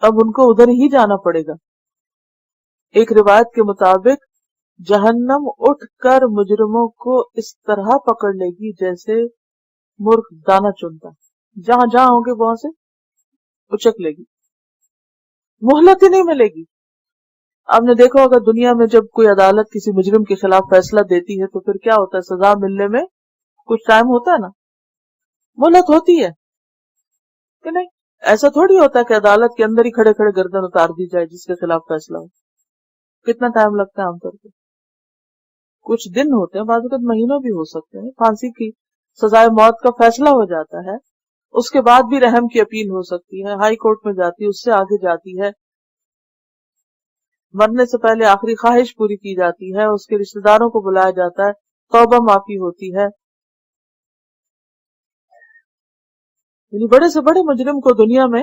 اب ان کو ادھر ہی جانا پڑے گا. ایک روایت کے مطابق جہنم اٹھ کر مجرموں کو اس طرح پکڑ لے گی جیسے مرغ دانہ چنتا، جہاں جہاں ہوں گے وہاں سے اچک لے گی، مہلت ہی نہیں ملے گی. آپ نے دیکھا ہوگا دنیا میں جب کوئی عدالت کسی مجرم کے خلاف فیصلہ دیتی ہے تو پھر کیا ہوتا ہے؟ سزا ملنے میں کچھ ٹائم ہوتا ہے نا، مہلت ہوتی ہے کہ نہیں؟ ایسا تھوڑی ہوتا ہے کہ عدالت کے اندر ہی کھڑے کھڑے گردن اتار دی جائے جس کے خلاف فیصلہ ہو. کتنا ٹائم لگتا ہے عام طور پہ؟ کچھ دن ہوتے ہیں، بعض اوقات مہینوں بھی ہو سکتے ہیں. پھانسی کی سزائے موت کا فیصلہ ہو جاتا ہے، اس کے بعد بھی رحم کی اپیل ہو سکتی ہے، ہائی کورٹ میں جاتی ہے، اس سے آگے جاتی ہے، مرنے سے پہلے آخری خواہش پوری کی جاتی ہے، اس کے رشتہ داروں کو بلایا جاتا ہے، توبہ معافی ہوتی ہے. یعنی بڑے سے بڑے مجرم کو دنیا میں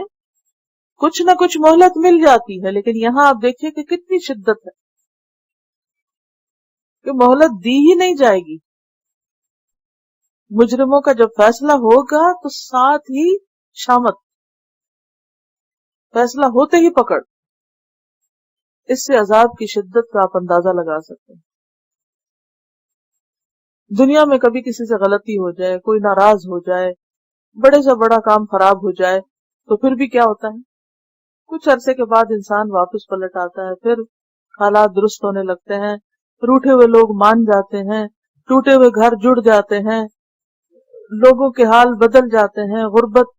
کچھ نہ کچھ مہلت مل جاتی ہے، لیکن یہاں آپ دیکھیے کہ کتنی شدت ہے کہ مہلت دی ہی نہیں جائے گی. مجرموں کا جب فیصلہ ہوگا تو ساتھ ہی شامت، فیصلہ ہوتے ہی پکڑ. اس سے عذاب کی شدت کا آپ اندازہ لگا سکتے ہیں. دنیا میں کبھی کسی سے غلطی ہو جائے، کوئی ناراض ہو جائے، بڑے سے بڑا کام خراب ہو جائے، تو پھر بھی کیا ہوتا ہے؟ کچھ عرصے کے بعد انسان واپس پلٹ آتا ہے، پھر حالات درست ہونے لگتے ہیں، روٹھے ہوئے لوگ مان جاتے ہیں، ٹوٹے ہوئے گھر جڑ جاتے ہیں، لوگوں کے حال بدل جاتے ہیں، غربت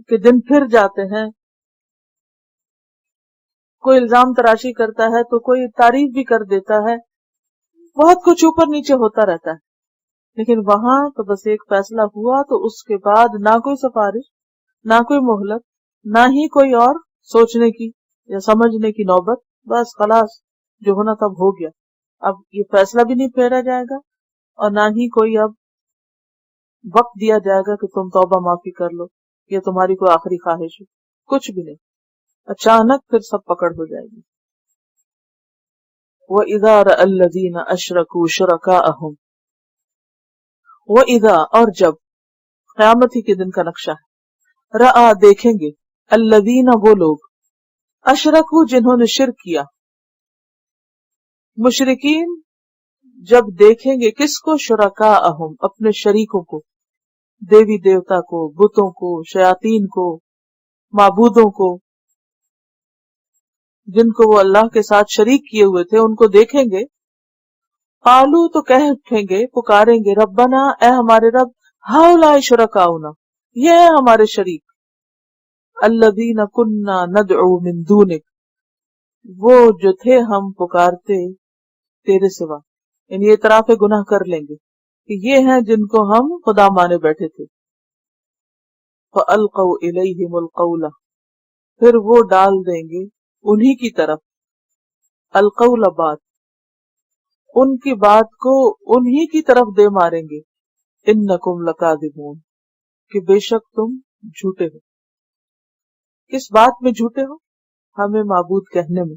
کے دن پھر جاتے ہیں. کوئی الزام تراشی کرتا ہے تو کوئی تعریف بھی کر دیتا ہے، بہت کچھ اوپر نیچے ہوتا رہتا ہے. لیکن وہاں تو بس ایک فیصلہ ہوا تو اس کے بعد نہ کوئی سفارش، نہ کوئی مہلت، نہ ہی کوئی اور سوچنے کی یا سمجھنے کی نوبت. بس خلاص، جو ہونا تب ہو گیا. اب یہ فیصلہ بھی نہیں پھیرا جائے گا اور نہ ہی کوئی اب وقت دیا جائے گا کہ تم توبہ معافی کر لو یا تمہاری کوئی آخری خواہش ہے. کچھ بھی نہیں، اچانک پھر سب پکڑ ہو جائے گی. وَإِذَا رَأَى الَّذِينَ أَشْرَكُوا شُرَكَاءَهُمْ، وَإِذَا اور جب، قیامت ہی کے دن کا نقشہ ہے. رَأَى دیکھیں گے، الَّذِينَ وہ لوگ، اشرکو جنہوں نے شرک کیا. مشرکین جب دیکھیں گے کس کو؟ شرکاءہم اپنے شریکوں کو، دیوی دیوتا کو، بتوں کو، شیاطین کو، معبودوں کو، جن کو وہ اللہ کے ساتھ شریک کیے ہوئے تھے، ان کو دیکھیں گے. قالو تو کہہ اٹھیں گے، پکاریں گے، ربنا اے ہمارے رب، ہؤلاء شرکاؤنا یہ ہے ہمارے شریک، الذین کنا ندعو من دونک وہ جو تھے ہم پکارتے تیرے سوا. یعنی اعتراف گناہ کر لیں گے کہ یہ ہیں جن کو ہم خدا مانے بیٹھے تھے. فَأَلْقَوْا إِلَيْهِمُ الْقَوْلَ پھر وہ ڈال دیں گے انہی کی طرف، القول بات، ان کی بات کو انہی کی طرف دے ماریں گے. انکم لکاذبون کہ بے شک تم جھوٹے ہو. کس بات میں جھوٹے ہو؟ ہمیں معبود کہنے میں.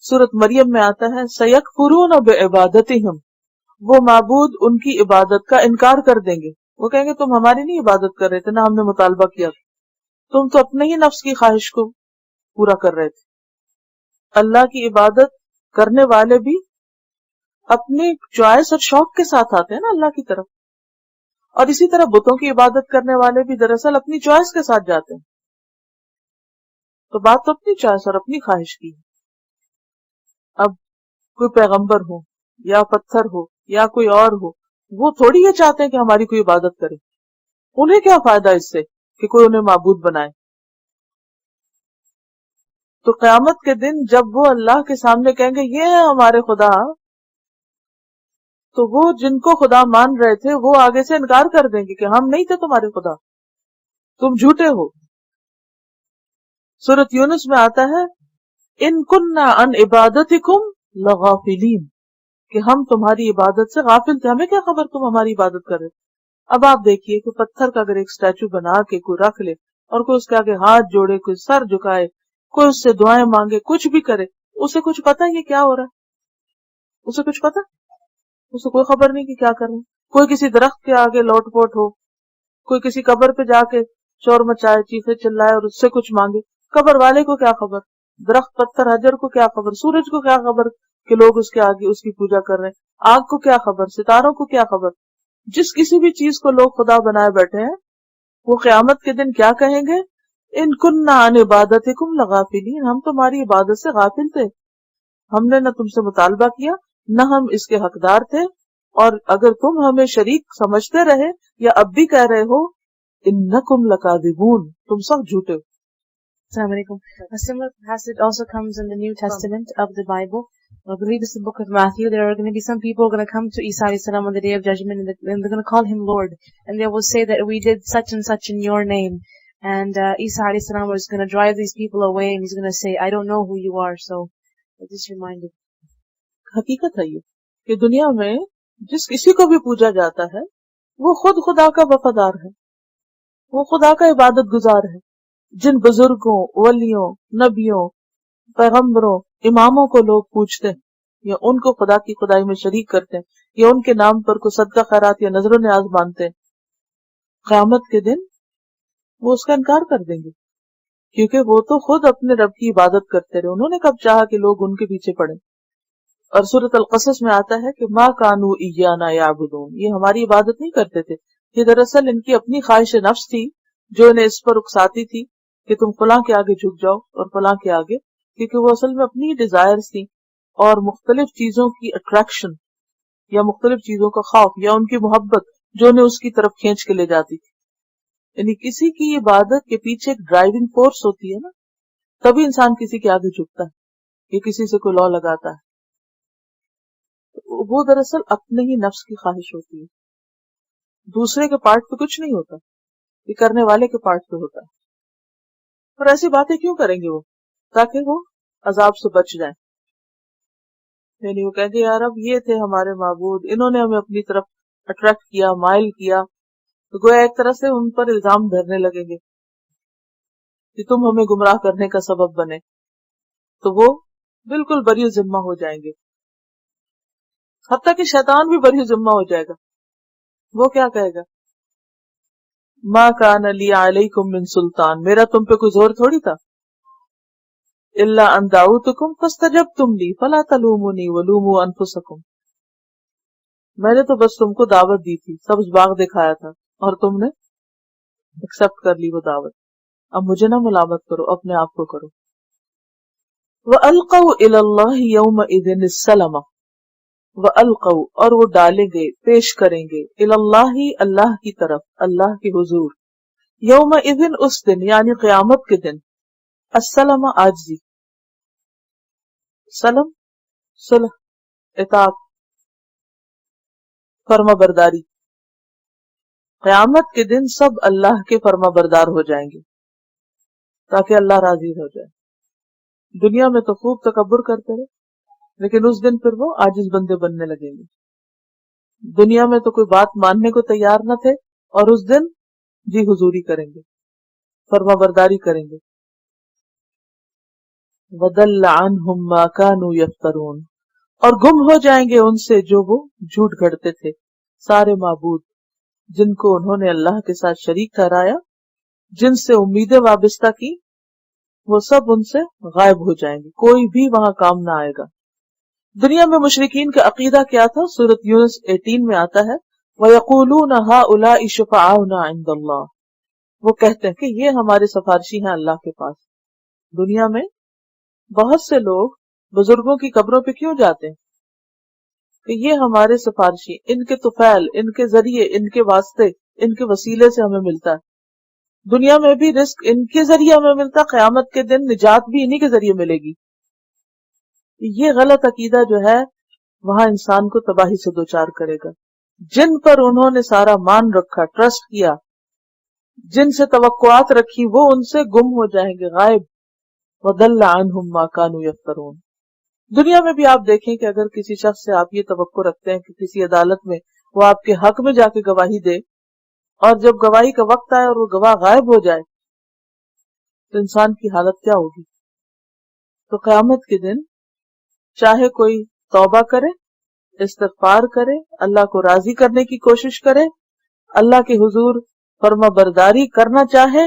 سورۃ مریم میں آتا ہے سیکفرون بعبادتہم وہ معبود ان کی عبادت کا انکار کر دیں گے. وہ کہیں گے تم ہماری نہیں عبادت کر رہے تھے، نہ ہم نے مطالبہ کیا تھا، تم تو اپنے ہی نفس کی خواہش کو پورا کر رہے تھے. اللہ کی عبادت کرنے والے بھی اپنی چوائس اور شوق کے ساتھ آتے ہیں نا اللہ کی طرف، اور اسی طرح بتوں کی عبادت کرنے والے بھی دراصل اپنی چوائس کے ساتھ جاتے ہیں. تو بات تو اپنی چوائس اور اپنی خواہش کی ہے. اب کوئی پیغمبر ہو یا پتھر ہو یا کوئی اور ہو، وہ تھوڑی یہ چاہتے ہیں کہ ہماری کوئی عبادت کرے. انہیں کیا فائدہ اس سے کہ کوئی انہیں معبود بنائے. تو قیامت کے دن جب وہ اللہ کے سامنے کہیں گے یہ ہے ہمارے خدا، تو وہ جن کو خدا مان رہے تھے وہ آگے سے انکار کر دیں گے کہ ہم نہیں تھے تمہارے خدا، تم جھوٹے ہو. سورۃ یونس میں آتا ہے ان کننا عن عبادتکم لغافلین کہ ہم تمہاری عبادت سے غافل تھے، ہمیں کیا خبر تم ہماری عبادت کر رہے. اب آپ دیکھیے کہ پتھر کا اگر ایک اسٹیچو بنا کے کوئی رکھ لے اور کوئی اس کے آگے ہاتھ جوڑے، کوئی سر جھکائے، کوئی اس سے دعائیں مانگے، کچھ بھی کرے، اسے کچھ پتا یہ کیا ہو رہا ہے؟ اسے کچھ پتا؟ اسے کوئی خبر نہیں کہ کیا کر رہے ہیں. کوئی کسی درخت کے آگے لوٹ پوٹ ہو، کوئی کسی قبر پہ جا کے شور مچائے، چیخے چلائے اور اس سے کچھ مانگے، قبر والے کو کیا خبر؟ درخت، پتھر، حجر کو کیا خبر؟ سورج کو کیا خبر کہ لوگ اس کے آگے اس کی پوجا کر رہے ہیں؟ آگ کو کیا خبر؟ ستاروں کو کیا خبر؟ جس کسی بھی چیز کو لوگ خدا بنائے بیٹھے ہیں، وہ قیامت کے دن کیا کہیں گے؟ ان کننا عن عبادتکم لغافلین ہم تمہاری عبادت سے غافل تھے، ہم نے نہ تم سے مطالبہ کیا، نہ ہم اس کے حقدار تھے، اور اگر تم ہمیں شریک سمجھتے رہے یا اب بھی کہہ رہے ہو انکم لکاذبون تم سب جھوٹے ہو. Assalamu alaikum. A similar passage also comes in the New Testament of the Bible. I believe it's the book of Matthew. There are going to be some people who are going to come to Isa alayhi salam on the day of judgment, and they're going to call him Lord. And they will say that we did such and such in your name. And Isa alayhi salam is going to drive these people away, and he's going to say, I don't know who you are. So I just reminded. حقیقت ہے یہ کہ دنیا میں جس کسی کو بھی پوجا جاتا ہے وہ خود خدا کا وفادار ہے، وہ خدا کا عبادت گزار ہے. جن بزرگوں، ولیوں، نبیوں، پیغمبروں، اماموں کو لوگ پوچھتے ہیں یا ان کو خدا کی خدائی میں شریک کرتے ہیں یا ان کے نام پر کوئی صدقہ خیرات یا نذر و نیاز مانتے ہیں، قیامت کے دن وہ اس کا انکار کر دیں گے کیونکہ وہ تو خود اپنے رب کی عبادت کرتے رہے، انہوں نے کب چاہا کہ لوگ ان کے پیچھے پڑیں. اور سورۃ القصص میں آتا ہے کہ ما کانوا ایانا یعبدون، یہ ہماری عبادت نہیں کرتے تھے، یہ دراصل ان کی اپنی خواہش نفس تھی جو انہیں اس پر اکساتی تھی کہ تم فلاں کے آگے جھک جاؤ اور فلاں کے آگے، کیونکہ وہ اصل میں اپنی ڈیزائرز تھی اور مختلف چیزوں کی اٹریکشن یا مختلف چیزوں کا خوف یا ان کی محبت جو انہیں اس کی طرف کھینچ کے لے جاتی تھی. یعنی کسی کی عبادت کے پیچھے ایک ڈرائیونگ فورس ہوتی ہے نا، تبھی انسان کسی کے آگے جھکتا ہے یا کسی سے کوئی لا لگاتا ہے. وہ دراصل اپنے ہی نفس کی خواہش ہوتی ہے، دوسرے کے پارٹ پہ کچھ نہیں ہوتا، یہ کرنے والے کے پارٹ پہ ہوتا ہے. اور ایسی باتیں کیوں کریں گے وہ؟ تاکہ وہ عذاب سے بچ جائیں. یعنی وہ کہیں گے یار اب یہ تھے ہمارے معبود، انہوں نے ہمیں اپنی طرف اٹریکٹ کیا، مائل کیا، تو گویا ایک طرح سے ان پر الزام دھرنے لگیں گے کہ تم ہمیں گمراہ کرنے کا سبب بنے. تو وہ بالکل بری ذمہ ہو جائیں گے، حتیٰ کہ شیطان بھی بری ذمہ ہو جائے گا. وہ کیا کہے گا؟ ما کان لی علیکم من سلطان، میرا تم پہ کوئی زور تھوڑی تھا. الا ان دعوتکم فاستجبتم لی فلا تلومونی ولوموا انفسکم، میں نے تو بس تم کو دعوت دی تھی، سبز باغ دکھایا تھا اور تم نے ایکسپٹ کر لی وہ دعوت، اب مجھے نہ ملامت کرو، اپنے آپ کو کرو. وَأَلْقَوْا إِلَى اللَّهِ يَوْمَئِذٍ السَّلَمَ، وَأَلْقَوْا اور وہ ڈالیں گے، پیش کریں گے، إِلَى اللَّهِ اللہ کی طرف، اللہ کے حضور، یومئذ اس دن یعنی قیامت کے دن، السلم عاجزی، سلم صلح اطاعت فرما برداری. قیامت کے دن سب اللہ کے فرما بردار ہو جائیں گے تاکہ اللہ راضی ہو جائے. دنیا میں تو خوب تکبر کرتے رہے، لیکن اس دن پھر وہ عاجز بندے بننے لگیں گے. دنیا میں تو کوئی بات ماننے کو تیار نہ تھے، اور اس دن جی حضوری کریں گے، فرما برداری کریں گے. وَضَلَّ عَنْهُمْ مَا كَانُوا يَفْتَرُونَ اور گم ہو جائیں گے ان سے جو وہ جھوٹ گھڑتے تھے. سارے معبود جن کو انہوں نے اللہ کے ساتھ شریک ٹھہرایا، جن سے امیدیں وابستہ کی، وہ سب ان سے غائب ہو جائیں گے، کوئی بھی وہاں کام نہ آئے گا. دنیا میں مشرکین کا عقیدہ کیا تھا؟ سورۃ یونس 18 میں آتا ہے وَيَقُولُونَ هَؤُلَاءِ شُفَعَاؤُنَا عِندَ اللَّهِ، وہ کہتے ہیں کہ یہ ہمارے سفارشی ہیں اللہ کے پاس. دنیا میں بہت سے لوگ بزرگوں کی قبروں پہ کیوں جاتے ہیں؟ کہ یہ ہمارے سفارشی، ان کے طفیل، ان کے ذریعے، ان کے واسطے، ان کے وسیلے سے ہمیں ملتا ہے. دنیا میں بھی رزق ان کے ذریعے ہمیں ملتا، قیامت کے دن نجات بھی انہی کے ذریعے ملے گی. یہ غلط عقیدہ جو ہے وہاں انسان کو تباہی سے دوچار کرے گا. جن پر انہوں نے سارا مان رکھا، ٹرسٹ کیا، جن سے توقعات رکھی، وہ ان سے گم ہو جائیں گے، غائب. وَضَلَّ عَنْهُمْ مَا كَانُوا يَفْتَرُونَ. دنیا میں بھی آپ دیکھیں کہ اگر کسی شخص سے آپ یہ توقع رکھتے ہیں کہ کسی عدالت میں وہ آپ کے حق میں جا کے گواہی دے، اور جب گواہی کا وقت آئے اور وہ گواہ غائب ہو جائے تو انسان کی حالت کیا ہوگی؟ تو قیامت کے دن چاہے کوئی توبہ کرے، استغفار کرے، اللہ کو راضی کرنے کی کوشش کرے، اللہ کے حضور فرما برداری کرنا چاہے،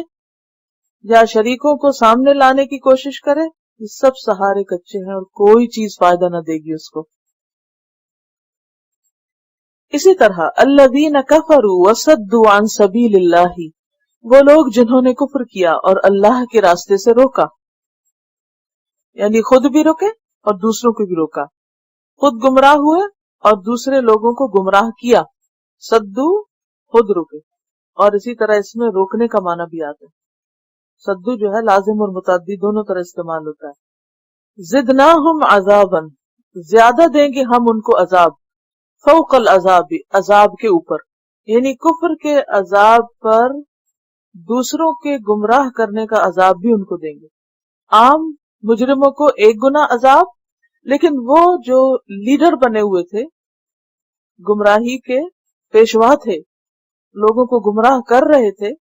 یا شریکوں کو سامنے لانے کی کوشش کرے، یہ سب سہارے کچے ہیں اور کوئی چیز فائدہ نہ دے گی اس کو. اسی طرح الذین کفروا وصدوا عن سبیل اللہ، وہ لوگ جنہوں نے کفر کیا اور اللہ کے راستے سے روکا، یعنی خود بھی روکے اور دوسروں کو بھی روکا، خود گمراہ ہوئے اور دوسرے لوگوں کو گمراہ کیا. سدو خود روکے، اور اسی طرح اس میں روکنے کا معنی بھی آتا ہے. سدو جو ہے لازم اور متعدی دونوں طرح استعمال ہوتا ہے. زدناہم عذابا، زیادہ دیں گے ہم ان کو عذاب، فوق العذاب، عذاب کے اوپر، یعنی کفر کے عذاب پر دوسروں کے گمراہ کرنے کا عذاب بھی ان کو دیں گے. عام مجرموں کو ایک گنا عذاب، لیکن وہ جو لیڈر بنے ہوئے تھے، گمراہی کے پیشوا تھے، لوگوں کو گمراہ کر رہے تھے،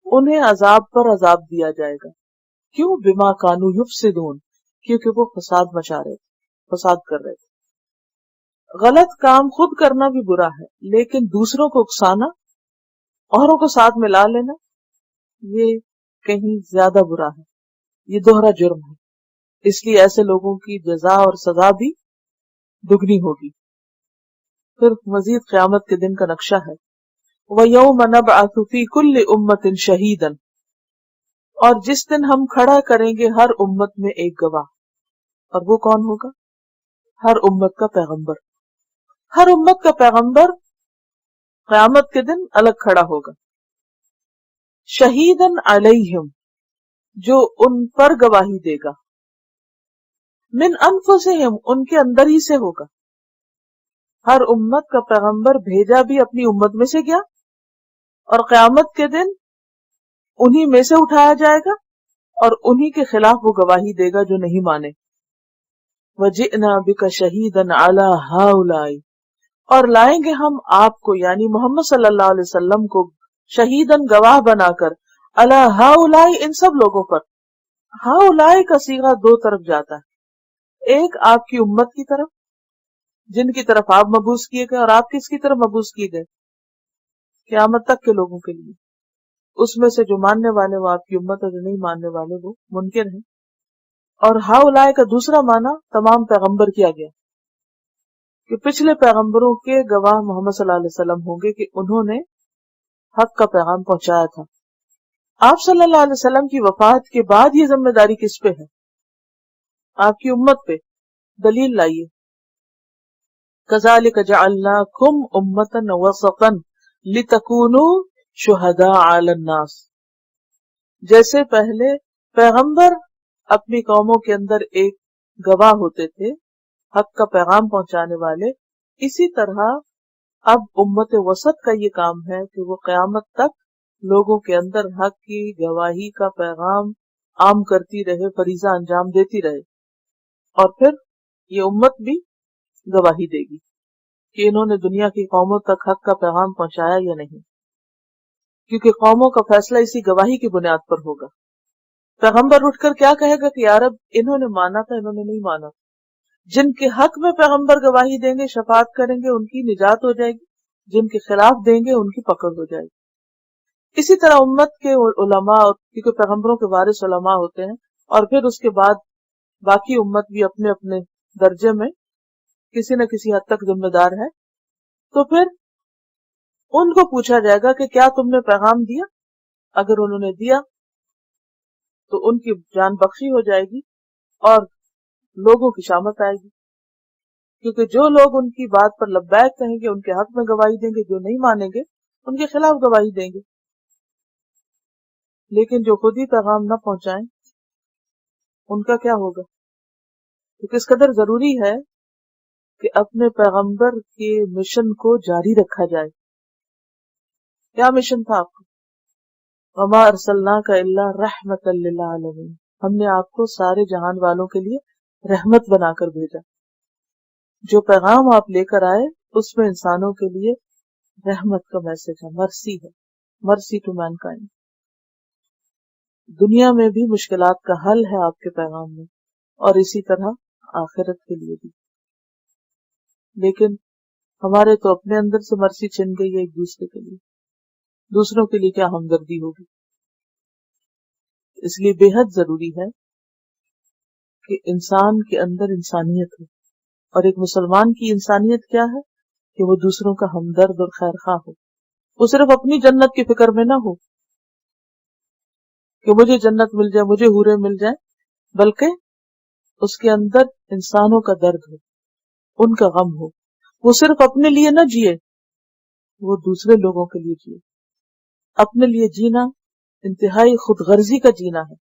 انہیں عذاب پر عذاب دیا جائے گا. کیوں؟ بما کانوا یفسدون، کیونکہ وہ فساد مچا رہے تھے، فساد کر رہے تھے. غلط کام خود کرنا بھی برا ہے، لیکن دوسروں کو اکسانا، اوروں کو ساتھ ملا لینا، یہ کہیں زیادہ برا ہے. یہ دوہرا جرم ہے، اس لیے ایسے لوگوں کی جزا اور سزا بھی دگنی ہوگی۔ پھر مزید قیامت کے دن کا نقشہ ہے، وَيَوْمَ نَبْعَثُ فِي كُلِّ أُمَّةٍ شَهِيدًا، اور جس دن ہم کھڑا کریں گے ہر امت میں ایک گواہ، اور وہ کون ہوگا؟ ہر امت کا پیغمبر۔ ہر امت کا پیغمبر قیامت کے دن الگ کھڑا ہوگا، شہیدن علیہم، جو ان پر گواہی دے گا، من انفسہم، ان کے اندر ہی سے ہوگا۔ ہر امت کا پیغمبر بھیجا بھی اپنی امت میں سے گیا، اور قیامت کے دن انہی میں سے اٹھایا جائے گا اور انہی کے خلاف وہ گواہی دے گا جو نہیں مانے۔ وَجِئْنَا بِكَ شَهِيدًا عَلَى هَؤُلَاءِ، اور لائیں گے ہم آپ کو یعنی محمد صلی اللہ علیہ وسلم کو شہیدن گواہ بنا کر، عَلَى هَؤُلَاءِ، ان سب لوگوں پر۔ ہؤلاء کا صیغہ دو طرف جاتا ہے، ایک آپ کی امت کی طرف جن کی طرف آپ مبعوث کیے گئے، اور آپ کس کی طرف مبعوث کیے گئے؟ قیامت تک کے لوگوں کے لیے، اس میں سے جو ماننے والے وہ آپ کی امت ہے، جو نہیں ماننے والے وہ منکر ہیں۔ اور ہؤلاء کا دوسرا معنی تمام پیغمبر کیا گیا کہ پچھلے پیغمبروں کے گواہ محمد صلی اللہ علیہ وسلم ہوں گے کہ انہوں نے حق کا پیغام پہنچایا تھا۔ آپ صلی اللہ علیہ وسلم کی وفات کے بعد یہ ذمہ داری کس پہ ہے؟ آپ کی امت پہ۔ دلیل لائیے۔ کذالک جعلناکم امۃ وسطا لتکونوا شہداء علی الناس، جیسے پہلے پیغمبر اپنی قوموں کے اندر ایک گواہ ہوتے تھے، حق کا پیغام پہنچانے والے، اسی طرح اب امت وسط کا یہ کام ہے کہ وہ قیامت تک لوگوں کے اندر حق کی گواہی کا پیغام عام کرتی رہے، فریضہ انجام دیتی رہے، اور پھر یہ امت بھی گواہی دے گی کہ انہوں نے دنیا کی قوموں تک حق کا پیغام پہنچایا یا نہیں، کیونکہ قوموں کا فیصلہ اسی گواہی کی بنیاد پر ہوگا۔ پیغمبر اٹھ کر کیا کہے گا کہ یا رب انہوں نے مانا تھا، انہوں نے نہیں مانا۔ جن کے حق میں پیغمبر گواہی دیں گے، شفاعت کریں گے، ان کی نجات ہو جائے گی، جن کے خلاف دیں گے ان کی پکڑ ہو جائے گی۔ اسی طرح امت کے علماء، کیونکہ پیغمبروں کے وارث علماء ہوتے ہیں، اور پھر اس کے بعد باقی امت بھی اپنے اپنے درجے میں کسی نہ کسی حد تک ذمہ دار ہے، تو پھر ان کو پوچھا جائے گا کہ کیا تم نے پیغام دیا؟ اگر انہوں نے دیا تو ان کی جان بخشی ہو جائے گی اور لوگوں کی شامت آئے گی، کیونکہ جو لوگ ان کی بات پر لبیک کہیں گے ان کے حق میں گواہی دیں گے، جو نہیں مانیں گے ان کے خلاف گواہی دیں گے۔ لیکن جو خود ہی پیغام نہ پہنچائیں ان کا کیا ہوگا؟ تو کس قدر ضروری ہے کہ اپنے پیغمبر کے مشن کو جاری رکھا جائے۔ کیا مشن تھا آپ کو؟ وما ارسلناک الا رحمۃ للعالمین، ہم نے آپ کو سارے جہان والوں کے لیے رحمت بنا کر بھیجا۔ جو پیغام آپ لے کر آئے اس میں انسانوں کے لیے رحمت کا میسج ہے، مرسی ہے، مرسی ٹو مین کائنڈ۔ دنیا میں بھی مشکلات کا حل ہے آپ کے پیغام میں، اور اسی طرح آخرت کے لیے بھی۔ لیکن ہمارے تو اپنے اندر سے مرسی چھن گئی ہے ایک دوسرے کے لیے، دوسروں کے لیے کیا ہمدردی ہوگی؟ اس لیے بے حد ضروری ہے کہ انسان کے اندر انسانیت ہو، اور ایک مسلمان کی انسانیت کیا ہے کہ وہ دوسروں کا ہمدرد اور خیر خواہ ہو۔ وہ صرف اپنی جنت کی فکر میں نہ ہو کہ مجھے جنت مل جائے، مجھے حوریں مل جائیں، بلکہ اس کے اندر انسانوں کا درد ہو، ان کا غم ہو۔ وہ صرف اپنے لیے نہ جیے، وہ دوسرے لوگوں کے لیے جیے۔ اپنے لیے جینا انتہائی خود غرضی کا جینا ہے،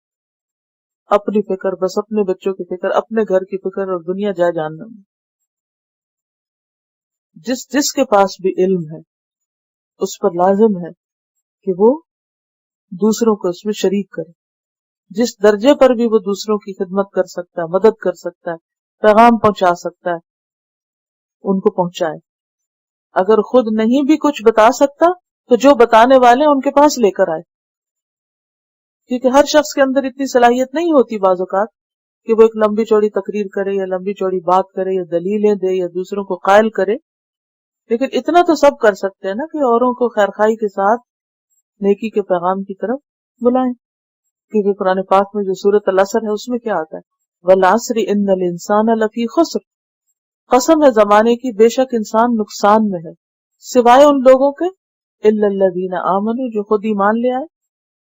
اپنی فکر، بس اپنے بچوں کی فکر، اپنے گھر کی فکر، اور دنیا جائے جاننا میں۔ جس کے پاس بھی علم ہے اس پر لازم ہے کہ وہ دوسروں کو اس میں شریک کرے، جس درجے پر بھی وہ دوسروں کی خدمت کر سکتا ہے، مدد کر سکتا ہے، پیغام پہنچا سکتا ہے، ان کو پہنچائے۔ اگر خود نہیں بھی کچھ بتا سکتا تو جو بتانے والے ان کے پاس لے کر آئے، کیونکہ ہر شخص کے اندر اتنی صلاحیت نہیں ہوتی بعض اوقات کہ وہ ایک لمبی چوڑی تقریر کرے یا لمبی چوڑی بات کرے یا دلیلیں دے یا دوسروں کو قائل کرے، لیکن اتنا تو سب کر سکتے ہیں نا کہ اوروں کو خیرخواہی کے ساتھ نیکی کے پیغام کی طرف بلائیں۔ کیونکہ قرآن پاک میں جو سورۃ العصر ہے اس میں کیا آتا ہے؟ والعصر ان الانسان لفی خسر، قسم ہے زمانے کی بے شک انسان نقصان میں ہے سوائے ان لوگوں کے الا الذین آمنوا جو خود ایمان لے آئے،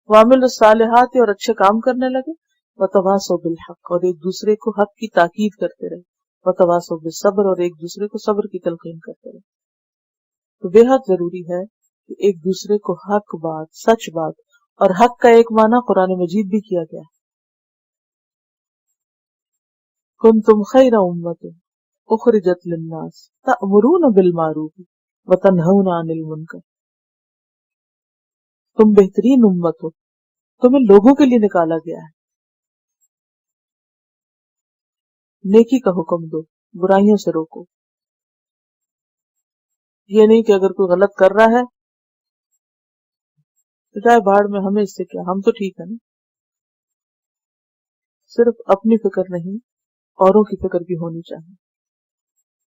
وعملوا الصالحات اور اچھے کام کرنے لگے، وتواصوا بالحق اور ایک دوسرے کو حق کی تاکید کرتے رہے، وتواصوا بالصبر اور ایک دوسرے کو صبر کی تلقین کرتے رہے۔ تو بے حد ضروری ہے کہ ایک دوسرے کو حق بات، سچ بات، اور حق کا ایک معنی قرآن مجید بھی کیا گیا ہے، کنتم خیر امۃ اخرجت للناس تأمرون بالمعروف وتنہون عن المنکر، تم بہترین امت ہو، تمہیں لوگوں کے لیے نکالا گیا ہے، نیکی کا حکم دو، برائیوں سے روکو۔ یہ نہیں کہ اگر کوئی غلط کر رہا ہے تو جائے باڑ میں، ہمیں اس سے کیا، ہم تو ٹھیک ہے نا۔ صرف اپنی فکر نہیں، اوروں کی فکر بھی ہونی چاہیے۔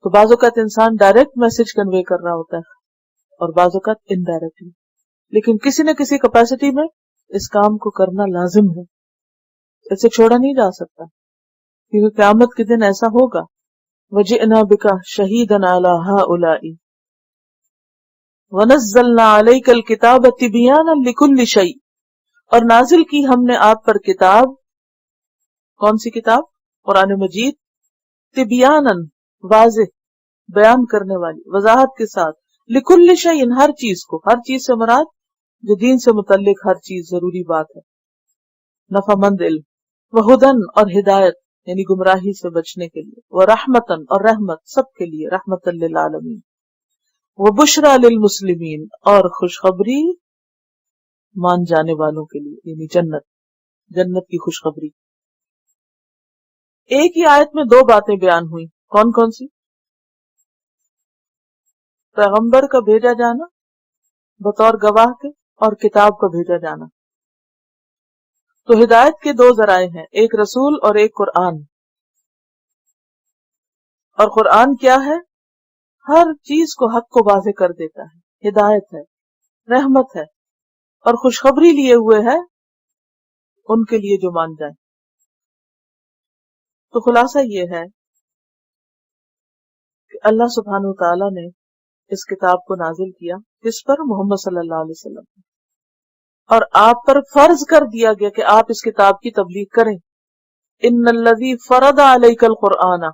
تو بعض اوقات انسان ڈائریکٹ میسج کنوے کر رہا ہوتا ہے اور بعض اوقات انڈائریکٹلی، لیکن کسی نہ کسی کیپیسٹی میں اس کام کو کرنا لازم ہے، اسے چھوڑا نہیں جا سکتا، کیونکہ قیامت کے دن ایسا ہوگا وَجِئْنَا بِكَ شَهِيدًا عَلَى هَؤُلَاءِ وَنَزَّلْنَا عَلَيْكَ الْكِتَابَ تِبْيَانًا لِكُلِّ شَيْءٍ، اور نازل کی ہم نے آپ پر کتاب، کون سی کتاب؟ قرآن مجید، تبیاناً واضح، بیان کرنے والی، وضاحت کے ساتھ، لکل شیء ہر چیز کو، ہر چیز سے مراد جو دین سے متعلق ہر چیز ضروری بات ہے، نفع مند علم، وہدن اور ہدایت یعنی گمراہی سے بچنے کے لیے، ورحمتن اور رحمت سب کے لیے، رحمت للعالمین، وبشرى للمسلمین اور خوشخبری مان جانے والوں کے لیے یعنی جنت، جنت کی خوشخبری۔ ایک ہی آیت میں دو باتیں بیان ہوئی، کون کون سی؟ پیغمبر کا بھیجا جانا بطور گواہ کے اور کتاب کا بھیجا جانا۔ تو ہدایت کے دو ذرائع ہیں، ایک رسول اور ایک قرآن۔ اور قرآن کیا ہے؟ ہر چیز کو حق کو واضح کر دیتا ہے، ہدایت ہے، رحمت ہے، اور خوشخبری لیے ہوئے ہے ان کے لیے جو مان جائیں۔ تو خلاصہ یہ ہے کہ اللہ سبحانہ وتعالی نے اس کتاب کو نازل کیا کس پر؟ محمد صلی اللہ علیہ وسلم، اور آپ پر فرض کر دیا گیا کہ آپ اس کتاب کی تبلیغ کریں۔ ان الذی فرض علیک القرآن،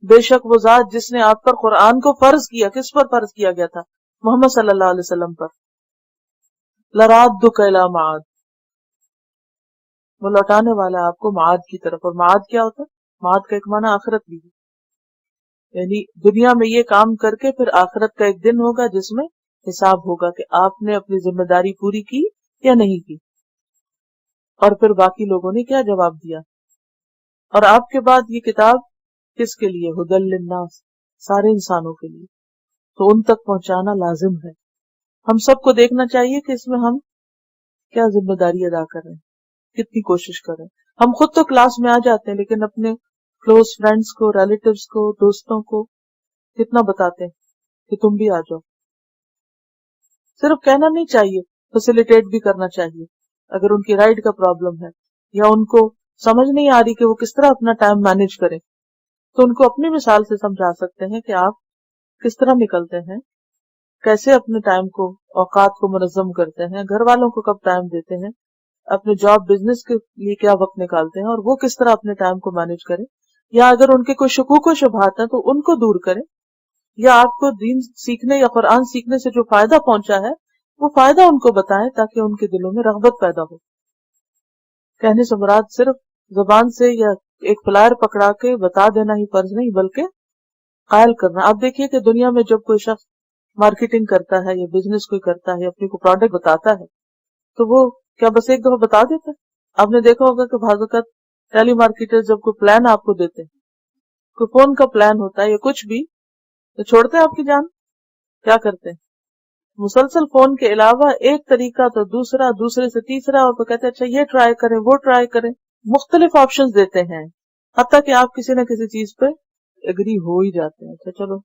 بے شک وہ ذات جس نے آپ پر قرآن کو فرض کیا، کس پر فرض کیا گیا تھا؟ محمد صلی اللہ علیہ وسلم پر۔ لرادک الی معاد، وہ لوٹانے والا ہے آپ کو معاد کی طرف، اور معاد کیا ہوتا ہے؟ معاد کا ایک معنی آخرت بھی ہے، یعنی دنیا میں یہ کام کر کے پھر آخرت کا ایک دن ہوگا جس میں حساب ہوگا کہ آپ نے اپنی ذمہ داری پوری کی یا نہیں کی، اور پھر باقی لوگوں نے کیا جواب دیا۔ اور آپ کے بعد یہ کتاب کس کے لیے؟ ھدی للناس، سارے انسانوں کے لیے، تو ان تک پہنچانا لازم ہے۔ ہم سب کو دیکھنا چاہیے کہ اس میں ہم کیا ذمہ داری ادا کر رہے ہیں، کتنی کوشش کر رہے ہیں۔ ہم خود تو کلاس میں آ جاتے ہیں لیکن اپنے کلوز فرینڈز کو، ریلیٹیوز کو، دوستوں کو کتنا بتاتے ہیں کہ تم بھی آ جاؤ؟ صرف کہنا نہیں چاہیے، فیسیلیٹیٹ بھی کرنا چاہیے۔ اگر ان کی رائڈ کا پرابلم ہے یا ان کو سمجھ نہیں آ رہی کہ وہ کس طرح اپنا ٹائم مینج کریں، تو ان کو اپنی مثال سے سمجھا سکتے ہیں کہ آپ کس طرح نکلتے ہیں، کیسے اپنے ٹائم کو، اوقات کو منظم کرتے ہیں، گھر والوں کو کب ٹائم دیتے ہیں، اپنے جاب بزنس کے لیے کیا وقت نکالتے ہیں، اور وہ کس طرح اپنے ٹائم کو مینج کریں، یا اگر ان کے کوئی شکوک و شبہات ہیں تو ان کو دور کریں، یا آپ کو دین سیکھنے یا قرآن سیکھنے سے جو فائدہ پہنچا ہے وہ فائدہ ان کو بتائیں تاکہ ان کے دلوں میں رغبت پیدا ہو۔ کہنے سے مراد صرف زبان سے یا ایک فلائر پکڑا کے بتا دینا ہی فرض نہیں، بلکہ قائل کرنا۔ آپ دیکھیے کہ دنیا میں جب کوئی شخص مارکیٹنگ کرتا ہے یا بزنس کوئی کرتا ہے یا اپنی کو پروڈکٹ بتاتا ہے تو وہ کیا بس ایک دفعہ بتا دیتا ہے؟ آپ نے دیکھا ہوگا کہ بعض اوقات ٹیلی مارکیٹر جب کوئی پلان آپ کو دیتے ہیں، کوئی فون کا پلان ہوتا ہے یا کچھ بھی، تو چھوڑتے ہیں آپ کی جان؟ کیا کرتے ہیں؟ مسلسل فون کے علاوہ ایک طریقہ تو دوسرا، دوسرے سے تیسرا، اور تو کہتے ہیں اچھا یہ ٹرائی کریں، وہ ٹرائی کریں، مختلف آپشنز دیتے ہیں، حتیٰ کہ آپ کسی نہ کسی چیز پہ اگری ہو ہی جاتے ہیں۔ اچھا چلو،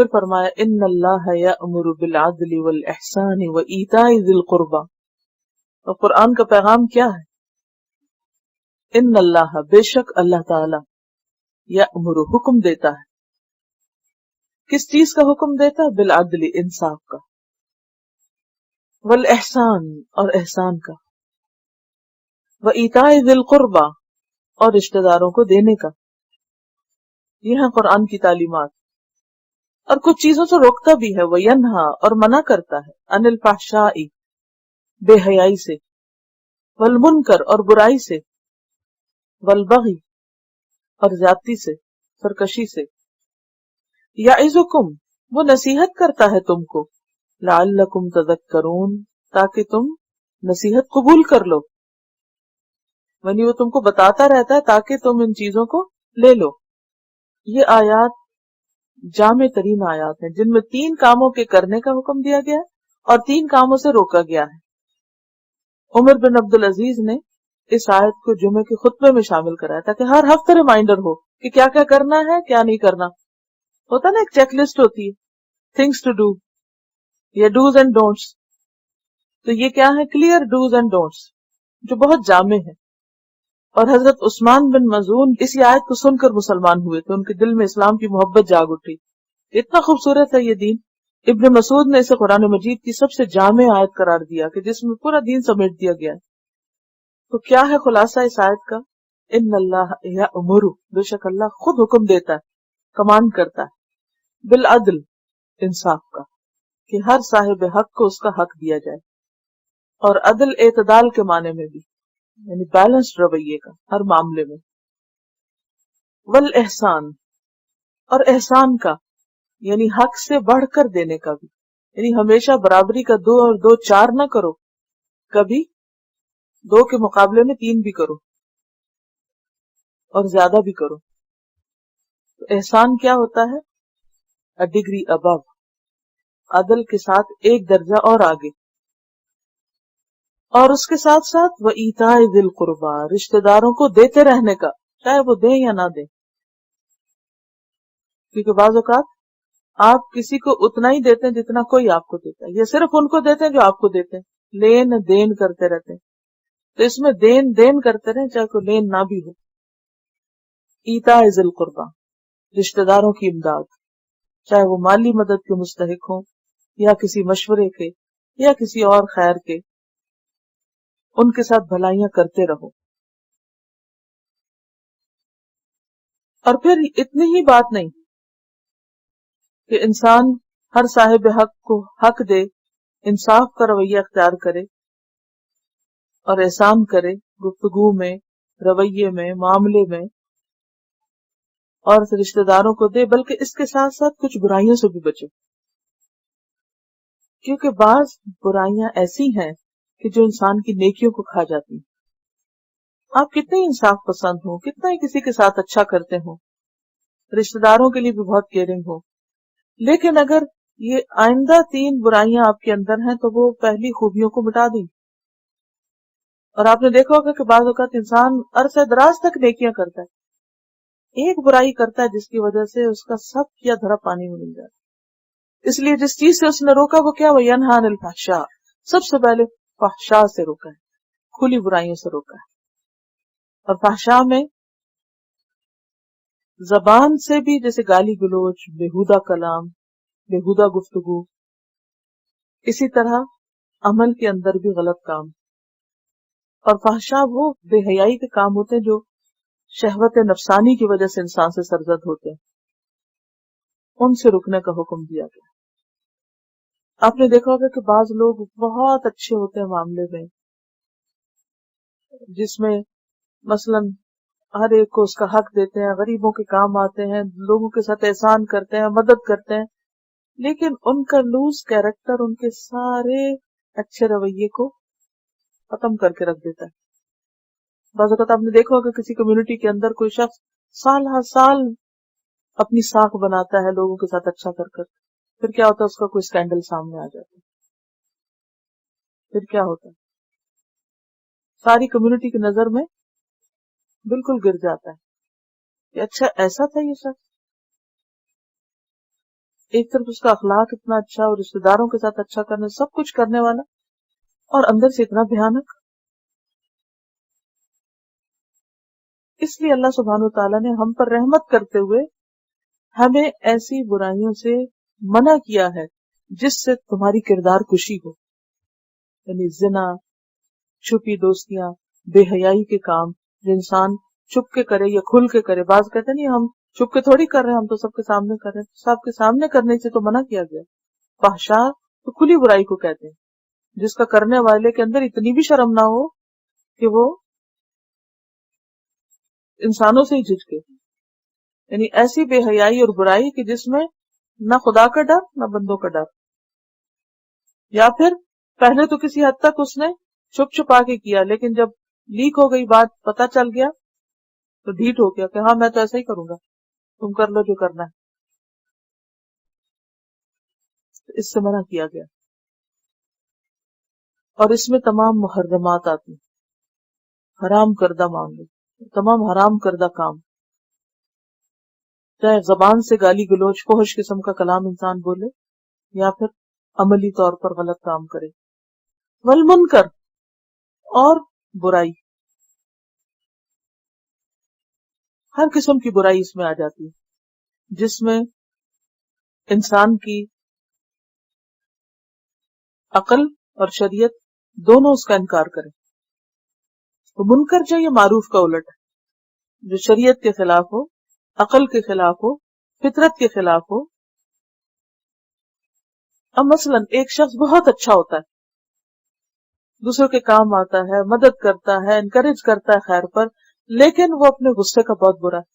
پھر فرمایا ان اللہ یأمر بالعدل والاحسان وایتاء ذی القربى. اور قرآن کا پیغام کیا ہے؟ ان اللہ، بے شک اللہ تعالی، یأمر، حکم دیتا ہے. کس چیز کا حکم دیتا ہے؟ بالعدل، انصاف کا، والاحسان، اور احسان کا، وایتاء ذی القربى، اور رشتہ داروں کو دینے کا. یہ ہے قرآن کی تعلیمات. اور کچھ چیزوں سے روکتا بھی ہے، وینہا، اور منع کرتا ہے، عن الفحشاء، بے حیائی سے، والمنکر، اور برائی سے، والبغی، اور زیادتی سے، سرکشی سے. یعظکم، وہ نصیحت کرتا ہے تم کو، لعلکم تذکرون، تاکہ تم نصیحت قبول کر لو. یعنی وہ تم کو بتاتا رہتا ہے تاکہ تم ان چیزوں کو لے لو. یہ آیات جامع ترین آیات ہیں جن میں 3 کاموں کے کرنے کا حکم دیا گیا ہے اور 3 کاموں سے روکا گیا ہے. عمر بن عبدالعزیز نے اس آیت کو جمعے کے خطبے میں شامل کرایا تاکہ ہر ہفتے ریمائنڈر ہو کہ کیا کیا کرنا ہے، کیا نہیں کرنا. ہوتا نا ایک چیک لسٹ ہوتی ہے، تھنگس ٹو ڈو یا ڈوز اینڈ ڈونٹس. تو یہ کیا ہے؟ کلیئر ڈوز اینڈ ڈونٹس جو بہت جامع ہے. اور حضرت عثمان بن مظعون اسی آیت کو سن کر مسلمان ہوئے تھے، ان کے دل میں اسلام کی محبت جاگ اٹھی. اتنا خوبصورت ہے یہ دین. ابن مسعود نے اسے قرآن مجید کی سب سے جامع آیت قرار دیا کہ جس میں پورا دین سمیٹ دیا گیا ہے. تو کیا ہے خلاصہ اس آیت کا؟ ان اللہ یأمر، بے شک اللہ خود حکم دیتا ہے، کمانڈ کرتا ہے، بالعدل، انصاف کا، کہ ہر صاحب حق کو اس کا حق دیا جائے. اور عدل اعتدال کے معنی میں بھی، یعنی بیلنسڈ رویے کا ہر معاملے میں. والاحسان، اور احسان کا، یعنی حق سے بڑھ کر دینے کا بھی. یعنی ہمیشہ برابری کا 2 اور 2 4 نہ کرو، کبھی 2 کے مقابلے میں 3 بھی کرو اور زیادہ بھی کرو. تو احسان کیا ہوتا ہے؟ a degree above، عدل کے ساتھ ایک درجہ اور آگے. اور اس کے ساتھ ساتھ وَإِيتَاءِ ذِي الْقُرْبَى، رشتہ داروں کو دیتے رہنے کا، چاہے وہ دیں یا نہ دیں. کیونکہ بعض اوقات آپ کسی کو اتنا ہی دیتے ہیں جتنا کوئی آپ کو دیتا ہے، یا صرف ان کو دیتے ہیں جو آپ کو دیتے ہیں. لین دین کرتے رہتے ہیں. تو اس میں دین دین کرتے رہیں چاہے کوئی لین نہ بھی ہو. ایتاء ذی القربى، رشتہ داروں کی امداد، چاہے وہ مالی مدد کے مستحق ہوں یا کسی مشورے کے یا کسی اور خیر کے، ان کے ساتھ بھلائیاں کرتے رہو. اور پھر اتنی ہی بات نہیں کہ انسان ہر صاحب حق کو حق دے، انصاف کا رویہ اختیار کرے اور احسان کرے گفتگو میں، رویے میں، معاملے میں، اور رشتہ داروں کو دے، بلکہ اس کے ساتھ ساتھ کچھ برائیوں سے بھی بچے. کیونکہ بعض برائیاں ایسی ہیں کہ جو انسان کی نیکیوں کو کھا جاتی ہیں. آپ کتنے ہی انصاف پسند ہوں، کتنا ہی کسی کے ساتھ اچھا کرتے ہوں، رشتہ داروں کے لیے بھی بہت کیئرنگ ہو، لیکن اگر یہ آئندہ 3 برائیاں آپ کے اندر ہیں تو وہ پہلی خوبیوں کو مٹا دیں. اور آپ نے دیکھا ہوگا کہ بعض اوقات انسان عرصہ دراز تک نیکیاں کرتا ہے، ایک برائی کرتا ہے جس کی وجہ سے اس کا سب کیا دھرا پانی میں مل جاتا ہے. اس لیے جس چیز سے اس نے روکا وہ کیا؟ وَيَنْهَى عَنِ الْفَحْشَاءِ، سب سے پہلے فحشاء سے روکا ہے، کھلی برائیوں سے روکا ہے. اور فحشاء میں زبان سے بھی، جیسے گالی گلوچ، بےہودہ کلام، بےہودہ گفتگو، اسی طرح عمل کے اندر بھی غلط کام. اور فحشاء وہ بے حیائی کے کام ہوتے ہیں جو شہوت نفسانی کی وجہ سے انسان سے سرزد ہوتے ہیں، ان سے رکنے کا حکم دیا گیا. آپ نے دیکھا ہوگا کہ بعض لوگ بہت اچھے ہوتے ہیں معاملے میں، جس میں مثلاً ہر ایک کو اس کا حق دیتے ہیں، غریبوں کے کام آتے ہیں، لوگوں کے ساتھ احسان کرتے ہیں، مدد کرتے ہیں، لیکن ان کا لوز کیریکٹر ان کے سارے اچھے رویے کو ختم کر کے رکھ دیتا ہے. بعض اوقات آپ نے دیکھا ہوگا کسی کمیونٹی کے اندر کوئی شخص سال ہر سال اپنی ساکھ بناتا ہے لوگوں کے ساتھ اچھا کر کر، پھر کیا ہوتا ہے؟ اس کا کوئی اسکینڈل سامنے آ جاتا ہے، پھر کیا ہوتا ہے؟ ساری کمیونٹی کی نظر میں بالکل گر جاتا ہے کہ اچھا ایسا تھا یہ شخص. ایک طرف اس کا اخلاق اتنا اچھا اور رشتے داروں کے ساتھ اچھا کرنے سب کچھ کرنے والا، اور اندر سے اتنا بھیانک. اس لیے اللہ سبحانہ وتعالیٰ نے ہم پر رحمت کرتے ہوئے ہمیں ایسی برائیوں سے منع کیا ہے جس سے تمہاری کردار کشی ہو، یعنی زنا، چھپی دوستیاں، بے حیائی کے کام جو انسان چھپ کے کرے یا کھل کے کرے. بعض کہتے نہیں ہم چھپ کے تھوڑی کر رہے ہیں، ہم تو سب کے سامنے کر رہے ہیں. سب کے سامنے کرنے سے تو منع کیا گیا. فحشاء تو کھلی برائی کو کہتے ہیں جس کا کرنے والے کے اندر اتنی بھی شرم نہ ہو کہ وہ انسانوں سے ہی جھجکے، یعنی ایسی بے حیائی اور برائی کہ جس میں نہ خدا کا ڈر نہ بندوں کا ڈر. یا پھر پہلے تو کسی حد تک اس نے چھپ چھپا کے کیا، لیکن جب لیک ہو گئی بات، پتہ چل گیا تو ڈھیٹ ہو گیا کہ ہاں میں تو ایسا ہی کروں گا، تم کر لو جو کرنا ہے. اس سے منع کیا گیا. اور اس میں تمام محرمات آتی، حرام کردہ معاملے، تمام حرام کردہ کام، چاہے زبان سے گالی گلوچ فحش قسم کا کلام انسان بولے یا پھر عملی طور پر غلط کام کرے. والمنکر، اور برائی، ہر قسم کی برائی اس میں آ جاتی ہے جس میں انسان کی عقل اور شریعت دونوں اس کا انکار کریں. تو منکر جو یہ معروف کا الٹ ہے، جو شریعت کے خلاف ہو، عقل کے خلاف ہو، فطرت کے خلاف ہو. اب مثلا ایک شخص بہت اچھا ہوتا ہے، دوسروں کے کام آتا ہے، مدد کرتا ہے، انکریج کرتا ہے خیر پر، لیکن وہ اپنے غصے کا بہت برا ہے.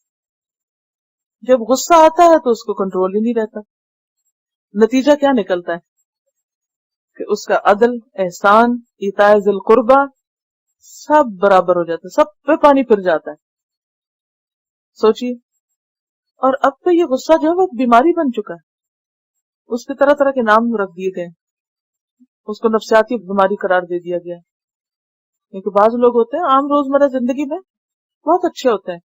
جب غصہ آتا ہے تو اس کو کنٹرول ہی نہیں رہتا. نتیجہ کیا نکلتا ہے کہ اس کا عدل، احسان، ایتاء ذی القربہ سب برابر ہو جاتا ہے، سب پہ پانی پھر جاتا ہے. سوچیے. اور اب تو یہ غصہ جو ہے وہ بیماری بن چکا ہے، اس کے طرح طرح کے نام رکھ دیے گئے، اس کو نفسیاتی بیماری قرار دے دیا گیا. کیونکہ بعض لوگ ہوتے ہیں عام روزمرہ زندگی میں بہت اچھے ہوتے ہیں،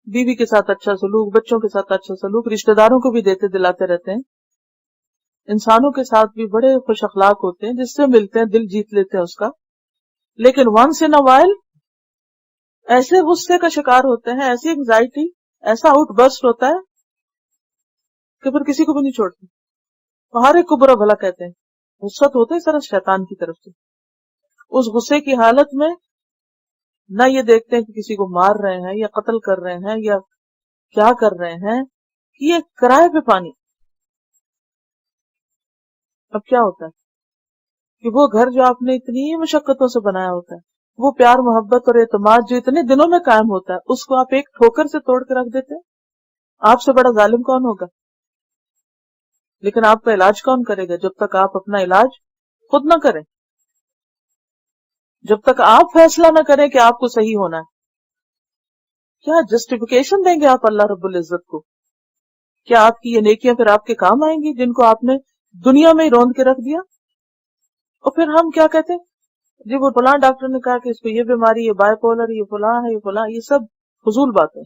بیوی کے ساتھ اچھا سلوک، بچوں کے ساتھ اچھا سلوک، رشتہ داروں کو بھی دیتے دلاتے رہتے ہیں، انسانوں کے ساتھ بھی بڑے خوش اخلاق ہوتے ہیں، جس سے ملتے ہیں دل جیت لیتے ہیں اس کا. لیکن ونس ان اے وائل ایسے غصے کا شکار ہوتے ہیں، ایسی انگزائٹی، ایسا آؤٹ برسٹ ہوتا ہے کہ پھر کسی کو بھی نہیں چھوڑتے، ہر ایک کو برا بھلا کہتے ہیں. غصہ تو ہوتا ہے سر شیطان کی طرف سے. اس غصے کی حالت میں نہ یہ دیکھتے ہیں کہ کسی کو مار رہے ہیں یا قتل کر رہے ہیں یا کیا کر رہے ہیں، کہ یہ کرائے پہ پانی. اب کیا ہوتا ہے کہ وہ گھر جو آپ نے اتنی مشقتوں سے بنایا ہوتا ہے، وہ پیار محبت اور اعتماد جو اتنے دنوں میں قائم ہوتا ہے، اس کو آپ ایک ٹھوکر سے توڑ کے رکھ دیتے ہیں. آپ سے بڑا ظالم کون ہوگا؟ لیکن آپ کا علاج کون کرے گا جب تک آپ اپنا علاج خود نہ کریں، جب تک آپ فیصلہ نہ کریں کہ آپ کو صحیح ہونا ہے؟ کیا جسٹیفیکیشن دیں گے آپ اللہ رب العزت کو؟ کیا آپ کی یہ نیکیاں پھر آپ کے کام آئیں گی جن کو آپ نے دنیا میں ہی روند کے رکھ دیا؟ اور پھر ہم کیا کہتے ہیں، جی وہ فلاں ڈاکٹر نے کہا کہ اس کو یہ بیماری، یہ بائی پولر، یہ فلاں ہے، یہ فلاں، یہ سب فضول باتیں.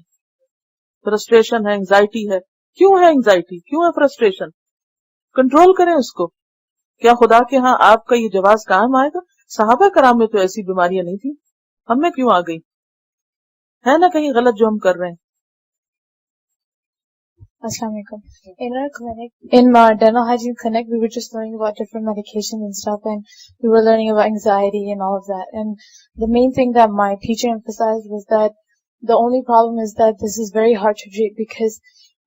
فرسٹریشن ہے، انگزائٹی ہے. کیوں ہے انگزائٹی؟ کیوں ہے فرسٹریشن؟ کنٹرول کریں اس کو. کیا خدا کے ہاں آپ کا یہ جواز قائم آئے گا؟ صحابہ کرام میں تو ایسی بیماریاں نہیں تھیں، ہم میں کیوں آ گئی؟ ہے نا کہیں غلط جو ہم کر رہے ہیں. Assalamu alaikum. In our clinic, in our dental hygiene clinic, we were just learning about different medications and stuff, and we were learning about anxiety and all of that. And the main thing that my teacher emphasized was that the only problem is that this is very hard to treat because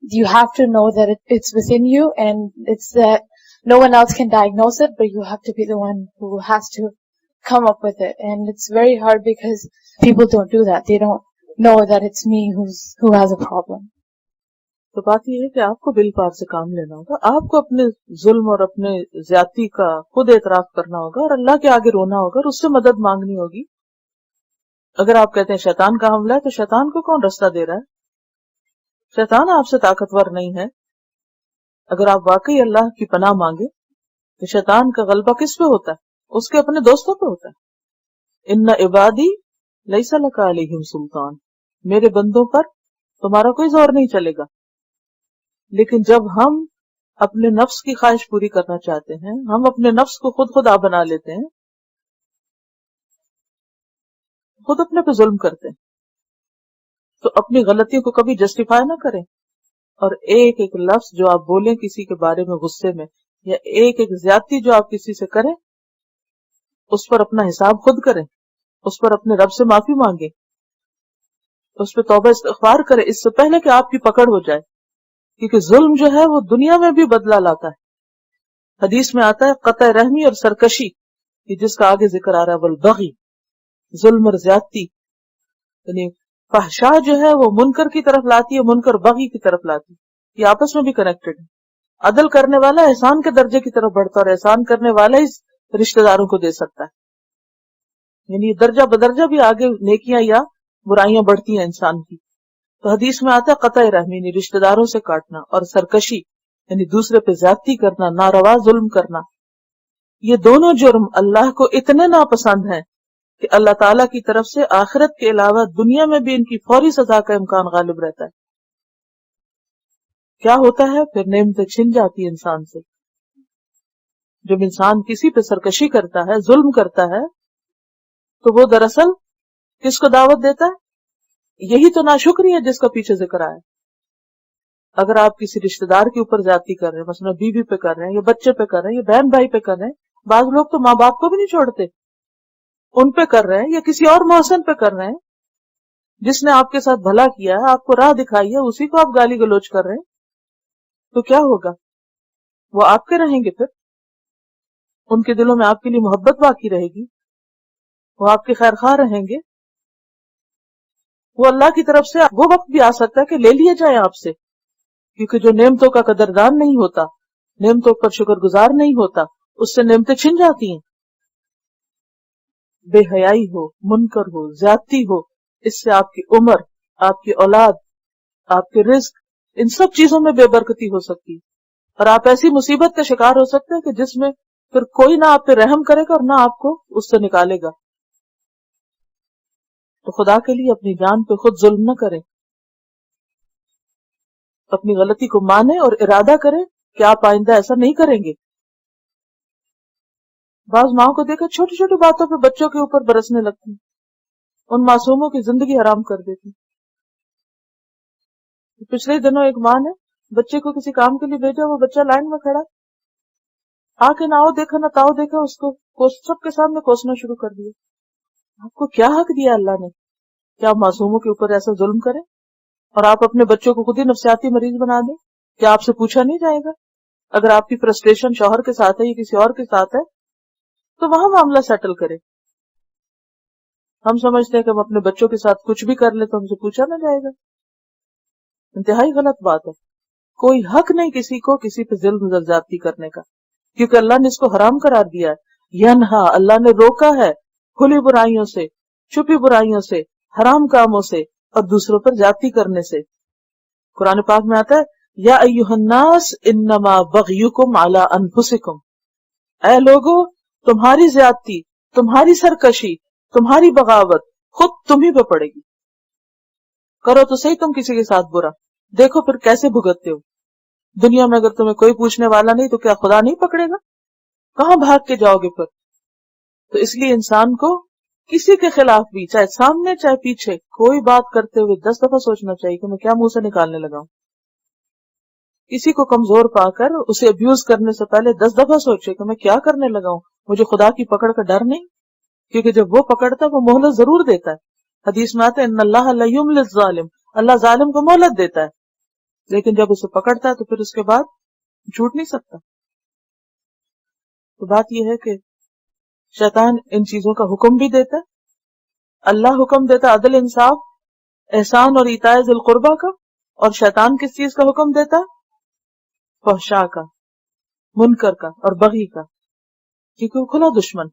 you have to know that it's within you, and it's that no one else can diagnose it, but you have to be the one who has to come up with it. And it's very hard because people don't do that. They don't know that it's me who has a problem. تو بات یہ ہے کہ آپ کو بل پار سے کام لینا ہوگا، آپ کو اپنے ظلم اور اپنے زیادتی کا خود اعتراف کرنا ہوگا اور اللہ کے آگے رونا ہوگا اور اس سے مدد مانگنی ہوگی. اگر آپ کہتے ہیں شیطان کا حملہ ہے تو شیطان کو کون رستہ دے رہا ہے؟ شیطان آپ سے طاقتور نہیں ہے. اگر آپ واقعی اللہ کی پناہ مانگے تو شیطان کا غلبہ کس پہ ہوتا ہے؟ اس کے اپنے دوستوں پہ ہوتا ہے. ان عبادی لیس لک علیہم سلطان، میرے بندوں پر تمہارا کوئی زور نہیں چلے گا. لیکن جب ہم اپنے نفس کی خواہش پوری کرنا چاہتے ہیں، ہم اپنے نفس کو خود خدا بنا لیتے ہیں، خود اپنے پہ ظلم کرتے ہیں. تو اپنی غلطیوں کو کبھی جسٹیفائی نہ کریں، اور ایک ایک لفظ جو آپ بولیں کسی کے بارے میں غصے میں، یا ایک ایک زیادتی جو آپ کسی سے کریں، اس پر اپنا حساب خود کریں، اس پر اپنے رب سے معافی مانگیں، اس پہ توبہ استغفار کریں اس سے پہلے کہ آپ کی پکڑ ہو جائے. کیونکہ ظلم جو ہے وہ دنیا میں بھی بدلہ لاتا ہے. حدیث میں آتا ہے قطع رحمی اور سرکشی، کہ جس کا آگے ذکر آ رہا ہے والبغی، ظلم اور زیادتی، یعنی فحشا جو ہے وہ منکر کی طرف لاتی ہے، منکر بغی کی طرف لاتی ہے. یہ آپس میں بھی کنیکٹڈ ہے. عدل کرنے والا احسان کے درجے کی طرف بڑھتا ہے، اور احسان کرنے والا ہی رشتہ داروں کو دے سکتا ہے. یعنی درجہ بدرجہ بھی آگے نیکیاں یا برائیاں بڑھتی ہیں انسان کی. تو حدیث میں آتا ہے قطع رحمی، یعنی رشتہ داروں سے کاٹنا، اور سرکشی یعنی دوسرے پہ زیادتی کرنا، ناروا ظلم کرنا. یہ دونوں جرم اللہ کو اتنے ناپسند ہیں کہ اللہ تعالیٰ کی طرف سے آخرت کے علاوہ دنیا میں بھی ان کی فوری سزا کا امکان غالب رہتا ہے. کیا ہوتا ہے پھر؟ نعمتیں چھن جاتی ہے انسان سے. جب انسان کسی پہ سرکشی کرتا ہے، ظلم کرتا ہے، تو وہ دراصل کس کو دعوت دیتا ہے؟ یہی تو ناشکری ہے جس کا پیچھے ذکر آیا. اگر آپ کسی رشتہ دار کے اوپر زیادتی کر رہے ہیں، مثلا بیوی پہ کر رہے ہیں، یا بچے پہ کر رہے ہیں، یا بہن بھائی پہ کر رہے ہیں، بعض لوگ تو ماں باپ کو بھی نہیں چھوڑتے، ان پہ کر رہے ہیں، یا کسی اور محسن پہ کر رہے ہیں جس نے آپ کے ساتھ بھلا کیا ہے، آپ کو راہ دکھائی ہے، اسی کو آپ گالی گلوچ کر رہے ہیں، تو کیا ہوگا؟ وہ آپ کے رہیں گے، پھر ان کے دلوں میں آپ کے لیے محبت باقی رہے گی، وہ آپ کے خیر خواہ رہیں گے. وہ اللہ کی طرف سے وہ وقت بھی آ سکتا ہے کہ لے لیے جائیں آپ سے، کیونکہ جو نعمتوں کا قدردان نہیں ہوتا، نعمتوں پر شکر گزار نہیں ہوتا، اس سے نعمتیں چھن جاتی ہیں. بے حیائی ہو، منکر ہو، زیادتی ہو، اس سے آپ کی عمر، آپ کی اولاد، آپ کے رزق، ان سب چیزوں میں بے برکتی ہو سکتی ہے، اور آپ ایسی مصیبت کا شکار ہو سکتے ہیں کہ جس میں پھر کوئی نہ آپ پہ رحم کرے گا اور نہ آپ کو اس سے نکالے گا. تو خدا کے لیے اپنی جان پہ خود ظلم نہ کریں، اپنی غلطی کو مانیں اور ارادہ کریں کہ آپ آئندہ ایسا نہیں کریں گے. بعض ماں کو دیکھا چھوٹی چھوٹی باتوں پہ بچوں کے اوپر برسنے لگتی ہیں، ان معصوموں کی زندگی حرام کر دیتی. پچھلے دنوں ایک ماں نے بچے کو کسی کام کے لیے بھیجا، وہ بچہ لائن میں کھڑا، آ کے نہ آؤ دیکھا نہ تاؤ دیکھا، اس کو سب کے سامنے کوسنا شروع کر دیا. آپ کو کیا حق دیا اللہ نے کہ آپ معصوموں کے اوپر ایسا ظلم کریں، اور آپ اپنے بچوں کو خود ہی نفسیاتی مریض بنا دیں؟ کیا آپ سے پوچھا نہیں جائے گا؟ اگر آپ کی فرسٹریشن شوہر کے ساتھ ہے یا کسی اور کے ساتھ ہے تو وہاں معاملہ سیٹل کرے. ہم سمجھتے ہیں کہ ہم اپنے بچوں کے ساتھ کچھ بھی کر لیں تو ہم سے پوچھا نہ جائے گا. انتہائی غلط بات ہے. کوئی حق نہیں کسی کو کسی پہ ظلم زیادتی کرنے کا، کیونکہ اللہ نے اس کو حرام قرار دیا ہے. ینہا، اللہ نے روکا ہے کھلی برائیوں سے، چھپی برائیوں سے، حرام کاموں سے، اور دوسروں پر زیادتی کرنے سے. قرآن پاک میں آتا ہے یا ایھا الناس انما بغیکم علی انفسکم، اے لوگو تمہاری زیادتی، تمہاری سرکشی، تمہاری بغاوت خود تمہیں پہ پڑے گی. کرو تو صحیح تم کسی کے ساتھ برا، دیکھو پھر کیسے بھگتتے ہو. دنیا میں اگر تمہیں کوئی پوچھنے والا نہیں تو کیا خدا نہیں پکڑے گا؟ کہاں بھاگ کے جاؤ گے پھر؟ تو اس لیے انسان کو کسی کے خلاف بھی، چاہے سامنے چاہے پیچھے، کوئی بات کرتے ہوئے 10 دفعہ سوچنا چاہیے کہ میں کیا منہ سے نکالنے لگا ہوں. کسی کو کمزور پا کر اسے ابیوز کرنے سے پہلے 10 دفعہ سوچے کہ میں کیا کرنے لگا ہوں. مجھے خدا کی پکڑ کا ڈر نہیں، کیونکہ جب وہ پکڑتا ہے وہ مہلت ضرور دیتا ہے. حدیث میں آتا ہے ان اللہ لا یملی الظالم، اللہ ظالم کو مہلت دیتا ہے، لیکن جب اسے پکڑتا ہے تو پھر اس کے بعد جھوٹ نہیں سکتا. تو بات یہ ہے کہ شیطان ان چیزوں کا حکم بھی دیتا ہے. اللہ حکم دیتا عدل، انصاف، احسان اور ایتاء ذی القربہ کا، اور شیطان کس چیز کا حکم دیتا؟ فحشاء کا، منکر کا اور بغی کا، کیونکہ وہ کھلا دشمن.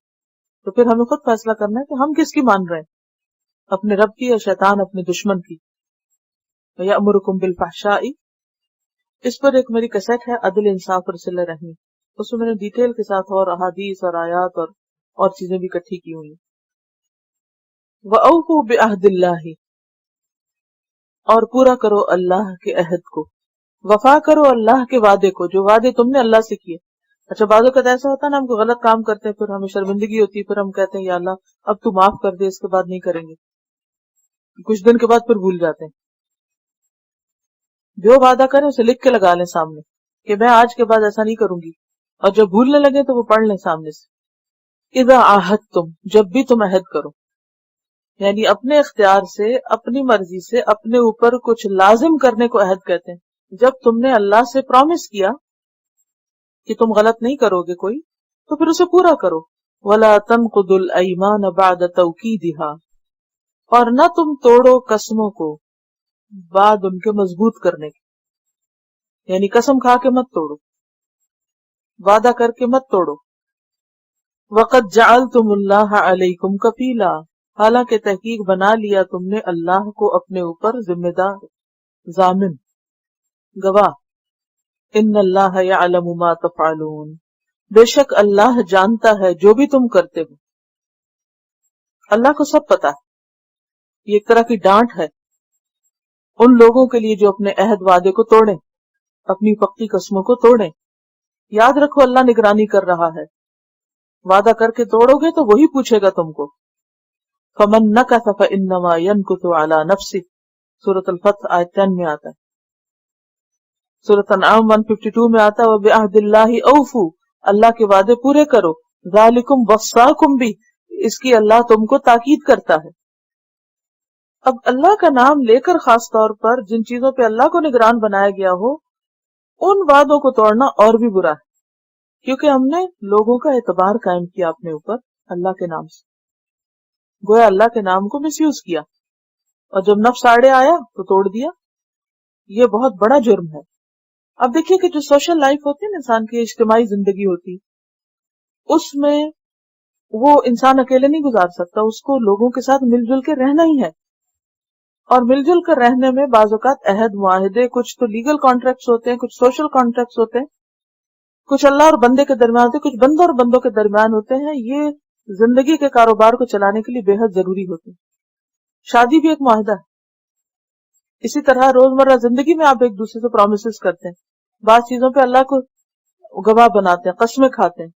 تو پھر ہمیں خود فیصلہ کرنا ہے کہ ہم کس کی مان رہے ہیں، اپنے رب کی یا شیطان اپنے دشمن کی. یأمرکم بالفحشاء، اس پر ایک میری کیسٹ ہے عدل، انصاف اور صلہ رحمی، اس میں نے ڈیٹیل کے ساتھ اور احادیث اور آیات اور چیزیں بھی اکٹھی کی ہوئی. وَأَوْفُوا بِعَهْدِ اللَّهِ، اور پورا کرو اللہ کے عہد کو. وفا کرو اللہ کے وعدے کو، جو وعدے تم نے اللہ سے کیے. اچھا بعض اوقات ایسا ہوتا ہے نا، ہم کو غلط کام کرتے ہیں، پھر ہمیں شرمندگی ہوتی ہے، پھر ہم کہتے ہیں یا اللہ اب تو معاف کر دے، اس کے بعد نہیں کریں گے. کچھ دن کے بعد پھر بھول جاتے ہیں. جو وعدہ کریں اسے لکھ کے لگا لیں سامنے کہ میں آج کے بعد ایسا نہیں کروں گی، اور جب بھولنے لگے تو وہ پڑھ لیں سامنے سے. اذا عاہدتم، جب بھی تم عہد کرو، یعنی اپنے اختیار سے، اپنی مرضی سے اپنے اوپر کچھ لازم کرنے کو عہد کہتے ہیں. جب تم نے اللہ سے پرومس کیا کہ تم غلط نہیں کرو گے کوئی، تو پھر اسے پورا کرو. وَلَا تَنْقُضُوا الْأَيْمَانَ بَعْدَ تَوْكِيدِهَا، اور نہ تم توڑو قسموں کو بعد ان کے مضبوط کرنے کے، یعنی قسم کھا کے مت توڑو، وعدہ کر کے مت توڑو. وَقَدْ جَعَلْتُمُ اللَّهَ عَلَيْكُمْ كَفِيلًا، حالانکہ تحقیق بنا لیا تم نے اللہ کو اپنے اوپر ذمہ دار، ضامن، گواہ. ان اللہ یعلم ما تفعلون، بے شک اللہ جانتا ہے جو بھی تم کرتے ہو. اللہ کو سب پتا ہے. یہ ایک طرح کی ڈانٹ ہے ان لوگوں کے لیے جو اپنے عہد وعدے کو توڑیں، اپنی پکی قسموں کو توڑیں. یاد رکھو اللہ نگرانی کر رہا ہے. وعدہ کر کے توڑو گے تو وہی پوچھے گا تم کو. فمن نکث فانما ينکث علی نفسہ، سورۃ الفتح آیت 10 میں آتا ہے. سورۃ انعام 152 میں آتا ہے وَبِعَهْدِ اللَّهِ أَوْفُوا، اللہ کے وعدے پورے کرو. ذَلِكُمْ وَصَّاكُمْ بِهِ، اس کی اللہ تم کو تاکید کرتا ہے. اب اللہ کا نام لے کر خاص طور پر جن چیزوں پہ اللہ کو نگران بنایا گیا ہو، ان وعدوں کو توڑنا اور بھی برا ہے، کیونکہ ہم نے لوگوں کا اعتبار قائم کیا اپنے اوپر اللہ کے نام سے، گویا اللہ کے نام کو مس یوز کیا، اور جب نفس آڑے آیا تو توڑ دیا. یہ بہت بڑا جرم ہے. اب دیکھیے کہ جو سوشل لائف ہوتی ہے نا، انسان کی اجتماعی زندگی ہوتی، اس میں وہ انسان اکیلے نہیں گزار سکتا، اس کو لوگوں کے ساتھ مل جل کے رہنا ہی ہے. اور مل جل کر رہنے میں بعض اوقات عہد معاہدے، کچھ تو لیگل کانٹریکٹس ہوتے ہیں، کچھ سوشل کانٹریکٹس ہوتے ہیں، کچھ اللہ اور بندے کے درمیان ہوتے ہیں، کچھ بندوں اور بندوں کے درمیان ہوتے ہیں. یہ زندگی کے کاروبار کو چلانے کے لیے بے حد ضروری ہوتے ہیں. شادی بھی ایک معاہدہ ہے. اسی طرح روزمرہ زندگی میں آپ ایک دوسرے سے پرومسز کرتے ہیں، بعض چیزوں پہ اللہ کو گواہ بناتے ہیں، قسمیں کھاتے ہیں.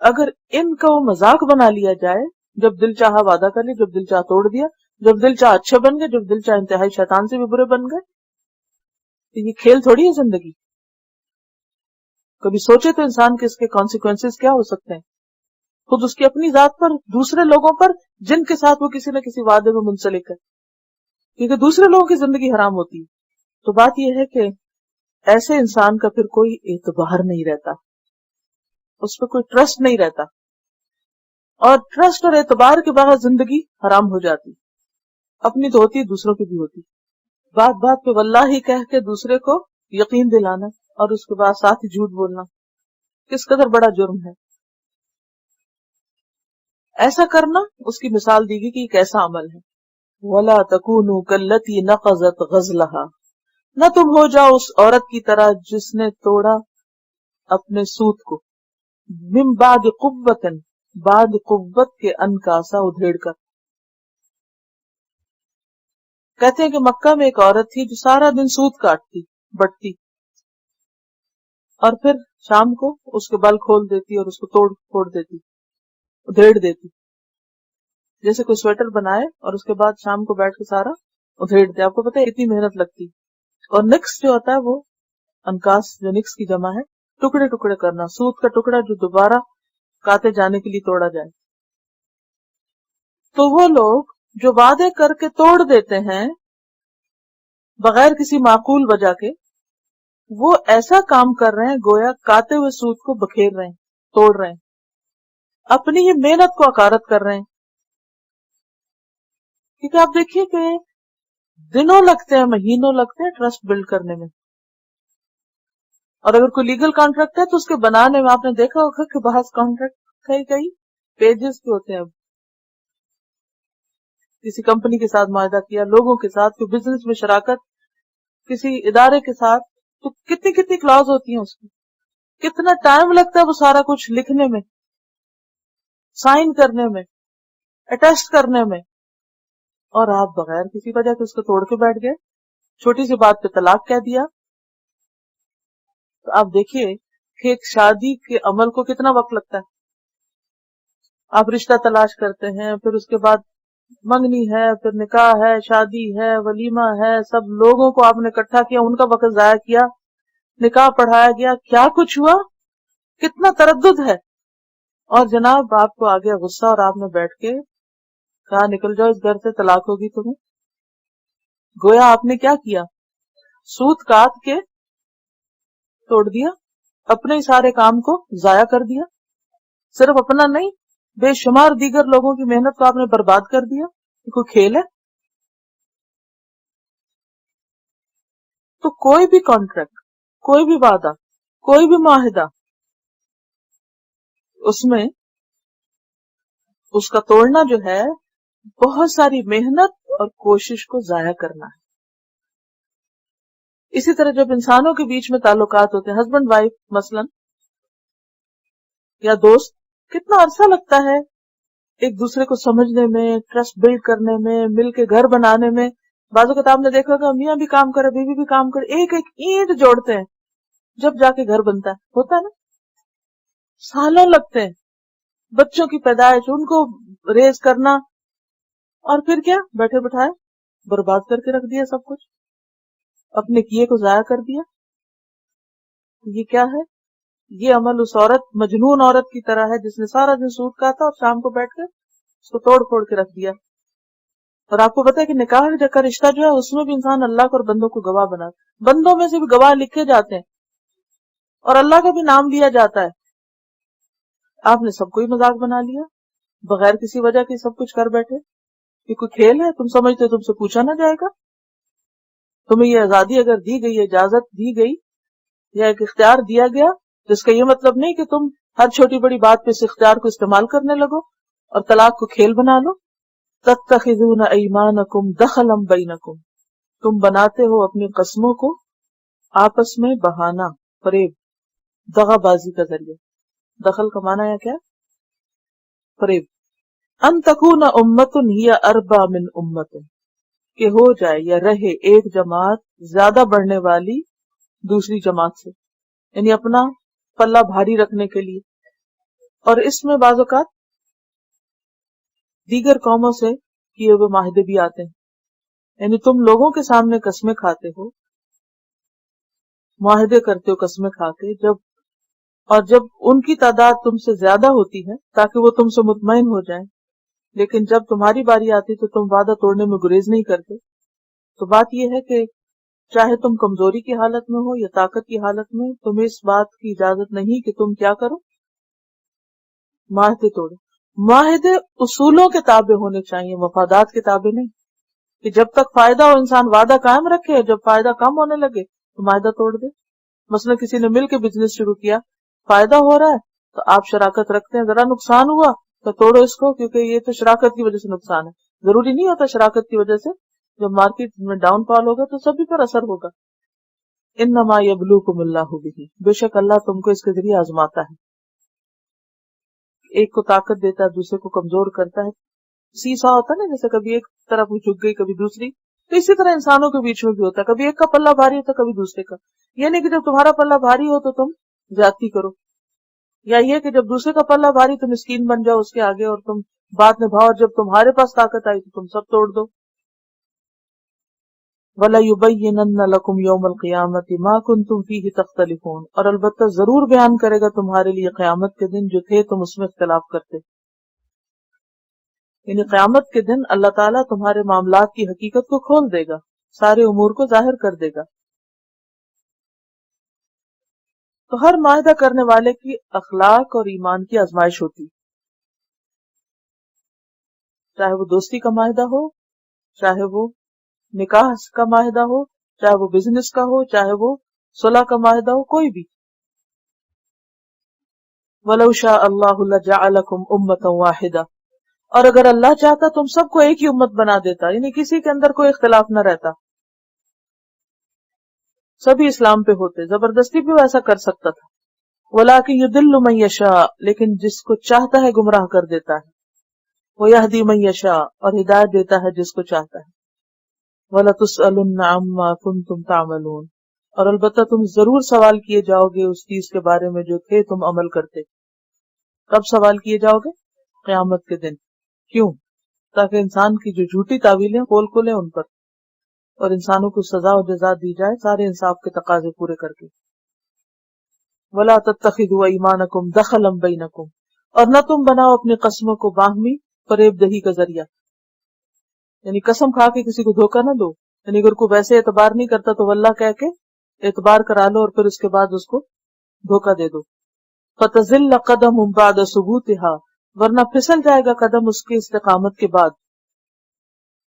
اگر ان کو مذاق بنا لیا جائے، جب دل چاہا وعدہ کر لیا، جب دل چاہا توڑ دیا، جب دل چاہا اچھے بن گئے، جب دل چاہا انتہائی شیطان سے بھی برے بن گئے، تو یہ کھیل تھوڑی ہے زندگی. کبھی سوچے تو انسان کے اس کے کانسیکوینسز کیا ہو سکتے ہیں، خود اس کی اپنی ذات پر، دوسرے لوگوں پر جن کے ساتھ وہ کسی نہ کسی وعدے میں منسلک ہے، کیونکہ دوسرے لوگوں کی زندگی حرام ہوتی ہے. تو بات یہ ہے کہ ایسے انسان کا پھر کوئی اعتبار نہیں رہتا، اس پہ کوئی ٹرسٹ نہیں رہتا، اور ٹرسٹ اور اعتبار کے بعد زندگی حرام ہو جاتی. اپنی تو ہوتی، دوسروں کی بھی ہوتی. بات بات پہ واللہ کہہ کے دوسرے کو یقین دلانا اور اس کے بعد ساتھ ہی جھوٹ بولنا کس قدر بڑا جرم ہے. ایسا کرنا اس کی مثال دی گئی کہ یہ کیسا عمل ہے. وَلَا تَكُونُوا كَالَّتِي نَقَضَتْ غَزْلَهَا، نہ تم ہو جاؤ اس عورت کی طرح جس نے توڑا اپنے سوت کو، من بعد قوت، بعد قوت کے انکاسا ادھیڑ کر. کہتے ہیں کہ مکہ میں ایک عورت تھی جو سارا دن سوت کاٹتی، بٹتی، اور پھر شام کو اس کے بل کھول دیتی اور اس کو توڑ پھوڑ دیتی، ادھیڑ دیتی. جیسے کوئی سویٹر بنائے اور اس کے بعد شام کو بیٹھ کے سارا ادھیڑ دے. آپ کو پتہ ہے اتنی محنت لگتی. اور نکس جو ہوتا ہے وہ انکاس، جو نکس کی جمع ہے، ٹکڑے ٹکڑے کرنا، سوت کا ٹکڑا جو دوبارہ کاتے جانے کے لیے توڑا جائے. تو وہ لوگ جو وعدے کر کے توڑ دیتے ہیں بغیر کسی معقول وجہ کے، وہ ایسا کام کر رہے ہیں گویا کاتے ہوئے سوت کو بکھیر رہے ہیں، توڑ رہے ہیں، اپنی ہی محنت کو حقارت کر رہے ہیں. کیونکہ آپ دیکھیے کہ دنوں لگتے ہیں، مہینوں لگتے ہیں ٹرسٹ بلڈ کرنے میں. اور اگر کوئی لیگل کانٹریکٹ ہے تو اس کے بنانے میں آپ نے دیکھا ہوگا کہ بعض کانٹریکٹ کئی پیجز کے ہوتے ہیں. کسی کمپنی کے ساتھ معاہدہ کیا، لوگوں کے ساتھ کوئی بزنس میں شراکت، کسی ادارے کے ساتھ، تو کتنی کتنی کلاز ہوتی ہیں، اس کی کتنا ٹائم لگتا ہے وہ سارا کچھ لکھنے میں، سائن کرنے میں، اٹیسٹ کرنے میں، اور آپ بغیر کسی وجہ کے اس کو توڑ کے بیٹھ گئے. چھوٹی سی بات پہ طلاق کہہ دیا. تو آپ دیکھیے کہ ایک شادی کے عمل کو کتنا وقت لگتا ہے. آپ رشتہ تلاش کرتے ہیں، پھر اس کے بعد منگنی ہے، پھر نکاح ہے، شادی ہے، ولیمہ ہے، سب لوگوں کو آپ نے اکٹھا کیا، ان کا وقت ضائع کیا، نکاح پڑھایا گیا، کیا کچھ ہوا، کتنا تردد ہے. اور جناب آپ کو آ گیا غصہ اور آپ نے بیٹھ کے کہا نکل جاؤ اس گھر سے، طلاق ہوگی تمہیں. گویا آپ نے کیا کیا؟ سوت کاٹ کے توڑ دیا، اپنے ہی سارے کام کو ضائع کر دیا. صرف اپنا نہیں، بے شمار دیگر لوگوں کی محنت کو آپ نے برباد کر دیا. یہ کوئی کھیل ہے؟ تو کوئی بھی کانٹریکٹ، کوئی بھی وعدہ، کوئی بھی معاہدہ، اس میں اس کا توڑنا جو ہے بہت ساری محنت اور کوشش کو ضائع کرنا ہے. اسی طرح جب انسانوں کے بیچ میں تعلقات ہوتے ہیں، ہسبینڈ وائف مثلا یا دوست، کتنا عرصہ لگتا ہے ایک دوسرے کو سمجھنے میں، ٹرسٹ بلڈ کرنے میں، مل کے گھر بنانے میں. بعض اوقات آپ نے دیکھا ہوگا میاں بھی کام کرے، بیوی بھی کام کرے، ایک ایک اینٹ جوڑتے ہیں، جب جا کے گھر بنتا ہے. ہوتا ہے نا؟ سالوں لگتے ہیں بچوں کی پیدائش، ان کو ریز کرنا، اور پھر کیا بیٹھے بٹھائے برباد کر کے رکھ دیا سب کچھ، اپنے کیے کو ضائع کر دیا. یہ کیا ہے؟ یہ عمل اس عورت، مجنون عورت کی طرح ہے جس نے سارا دن سوٹ کاتا اور شام کو بیٹھ کر اس کو توڑ پھوڑ کے رکھ دیا. اور آپ کو پتا ہے کہ نکاح کا رشتہ جو ہے اس میں بھی انسان اللہ کو اور بندوں کو گواہ بنا، بندوں میں سے بھی گواہ لکھے جاتے ہیں اور اللہ کا بھی نام لیا جاتا ہے. آپ نے سب کو ہی مذاق بنا لیا بغیر کسی وجہ کے، سب کچھ کر بیٹھے. یہ کوئی کھیل ہے؟ تم سمجھتے تم سے پوچھا نہ جائے گا؟ تمہیں یہ آزادی اگر دی گئی، اجازت دی گئی یا ایک اختیار دیا گیا، جس کا یہ مطلب نہیں کہ تم ہر چھوٹی بڑی بات پہ اس اختیار کو استعمال کرنے لگو اور طلاق کو کھیل بنا لو. تتخذون ایمانکم دخلا بینکم، تم بناتے ہو اپنی قسموں کو آپس میں بہانہ، فریب، دغا بازی کا ذریعہ. دخل کا معنی ہے کیا؟ فریب. ان تکون امت ہی اربا من امت، کہ ہو جائے یا رہے ایک جماعت زیادہ بڑھنے والی دوسری جماعت سے، یعنی اپنا پلہ بھاری رکھنے کے لیے. اور اس میں بعض اوقات دیگر قوموں سے کیے ہوئے معاہدے بھی آتے ہیں. یعنی تم لوگوں کے سامنے قسمیں کھاتے ہو، معاہدے کرتے ہو قسمیں کھا کے، جب ان کی تعداد تم سے زیادہ ہوتی ہے تاکہ وہ تم سے مطمئن ہو جائیں، لیکن جب تمہاری باری آتی تو تم وعدہ توڑنے میں گریز نہیں کرتے. تو بات یہ ہے کہ چاہے تم کمزوری کی حالت میں ہو یا طاقت کی حالت میں، تمہیں اس بات کی اجازت نہیں کہ تم کیا کرو، معاہدے توڑو. معاہدے اصولوں کے تابع ہونے چاہیے، مفادات کے تابع نہیں، کہ جب تک فائدہ ہو انسان وعدہ قائم رکھے، جب فائدہ کم ہونے لگے تو معاہدہ توڑ دے. مثلا کسی نے مل کے بزنس شروع کیا، فائدہ ہو رہا ہے تو آپ شراکت رکھتے ہیں، ذرا نقصان ہوا تو توڑو اس کو، کیونکہ یہ تو شراکت کی وجہ سے نقصان ہے. ضروری نہیں ہوتا شراکت کی وجہ سے جب مارکیٹ میں ڈاؤن فال ہوگا تو سبھی پر اثر ہوگا. انما یبلوکم اللہ بہ، بے شک اللہ تم کو اس کے ذریعے آزماتا ہے. ایک کو طاقت دیتا ہے، دوسرے کو کمزور کرتا ہے. سیسا ہوتا ہے نا، جیسے کبھی ایک طرف وہ جھک گئی کبھی دوسری. تو اسی طرح انسانوں کے بیچ میں بھی ہوتا ہے، کبھی ایک کا پلہ بھاری ہوتا ہے کبھی دوسرے کا. یہ نہیں کہ جب تمہارا پلہ بھاری ہو تو تم زیادتی کرو، یا یہ کہ جب دوسرے کا پلہ بھاری تم مسکین بن جاؤ اس کے آگے اور تم بات نبھاؤ، اور جب تمہارے پاس طاقت آئی تو تم سب توڑ دو. وَلَيُبَيِّنَنَّ لَكُمْ يَوْمَ الْقِيَامَةِ مَا كُنْتُمْ فِيهِ تَخْتَلِفُونَ، اور البتہ ضرور بیان کرے گا تمہارے لیے قیامت کے دن جو تھے تم اس میں اختلاف کرتے. یعنی قیامت کے دن اللہ تعالیٰ تمہارے معاملات کی حقیقت کو کھول دے گا، سارے امور کو ظاہر کر دے گا. تو ہر معاہدہ کرنے والے کی اخلاق اور ایمان کی آزمائش ہوتی، چاہے وہ دوستی کا معاہدہ ہو، چاہے وہ نکاح کا معاہدہ ہو، چاہے وہ بزنس کا ہو، چاہے وہ صلح کا معاہدہ ہو، کوئی بھی. وَلَوْ شَاءَ اللَّهُ لَجَعَلَكُمْ أُمَّةً وَاحِدَةً، اور اگر اللہ چاہتا تم سب کو ایک ہی امت بنا دیتا، یعنی کسی کے اندر کوئی اختلاف نہ رہتا، سبھی اسلام پہ ہوتے، زبردستی بھی وہ ایسا کر سکتا تھا. وَلَٰكِن يُضِلُّ مَن يَشَاءُ، لیکن جس کو چاہتا ہے گمراہ کر دیتا ہے. وَيَهْدِي مَن يَشَاءُ، اور ہدایت دیتا ہے جس کو چاہتا ہے. وَلَتُسْأَلُنَّ عَمَّا كُنتُمْ تَعْمَلُونَ، اور البتہ تم ضرور سوال کیے جاؤ گے اس چیز کے بارے میں جو تھے تم عمل کرتے. کب سوال کیے جاؤ گے؟ قیامت کے دن. کیوں؟ تاکہ انسان کی جو جھوٹی تعویلیں کھول کھولیں ان پر، اور انسانوں کو سزا و جزا دی جائے سارے انصاف کے تقاضے پورے کر کے. وَلَا تَتَّخِذُوا أَيْمَانَكُمْ دَخَلًا بَيْنَكُمْ، اور نہ تم بناؤ اپنی قسموں کو باہمی فریب دہی کا ذریعہ. یعنی قسم کھا کے کسی کو دھوکہ نہ دو. یعنی اگر کوئی ویسے اعتبار نہیں کرتا تو واللہ کہہ کے اعتبار کرا لو اور پھر اس کے بعد اس کو دھوکہ دے دو. فَتَزِلَّ قَدَمٌ بَعْدَ ثُبُوتِهَا، ورنہ پھسل جائے گا قدم اس کی استقامت کے بعد.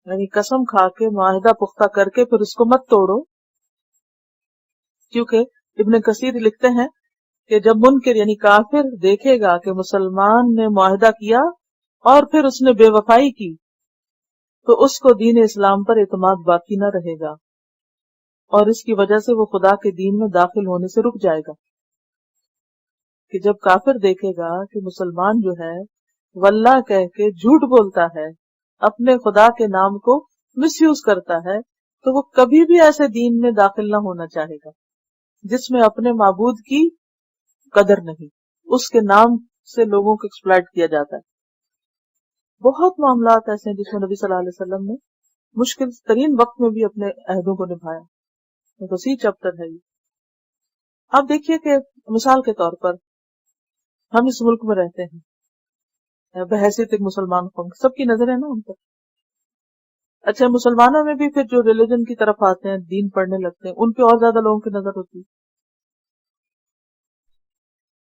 یعنی قسم کھا کے معاہدہ پختہ کر کے پھر اس کو مت توڑو. کیونکہ ابن کثیر لکھتے ہیں کہ جب منکر یعنی کافر دیکھے گا کہ مسلمان نے معاہدہ کیا اور پھر اس نے بے وفائی کی تو اس کو دین اسلام پر اعتماد باقی نہ رہے گا، اور اس کی وجہ سے وہ خدا کے دین میں داخل ہونے سے رک جائے گا. کہ جب کافر دیکھے گا کہ مسلمان جو ہے واللہ کہہ کے جھوٹ بولتا ہے، اپنے خدا کے نام کو مس یوز کرتا ہے، تو وہ کبھی بھی ایسے دین میں داخل نہ ہونا چاہے گا جس میں اپنے معبود کی قدر نہیں، اس کے نام سے لوگوں کو ایکسپلائٹ کیا جاتا ہے. بہت معاملات ایسے ہیں جس میں نبی صلی اللہ علیہ وسلم نے مشکل ترین وقت میں بھی اپنے عہدوں کو نبھایا. وسیع چیپٹر ہے یہ. آپ دیکھیے کہ مثال کے طور پر ہم اس ملک میں رہتے ہیں بحیثیت ایک مسلمان قوم، سب کی نظر ہے نا ان پر. اچھا، مسلمانوں میں بھی پھر جو ریلیجن کی طرف آتے ہیں، دین پڑھنے لگتے ہیں، ان پہ اور زیادہ لوگوں کی نظر ہوتی ہے.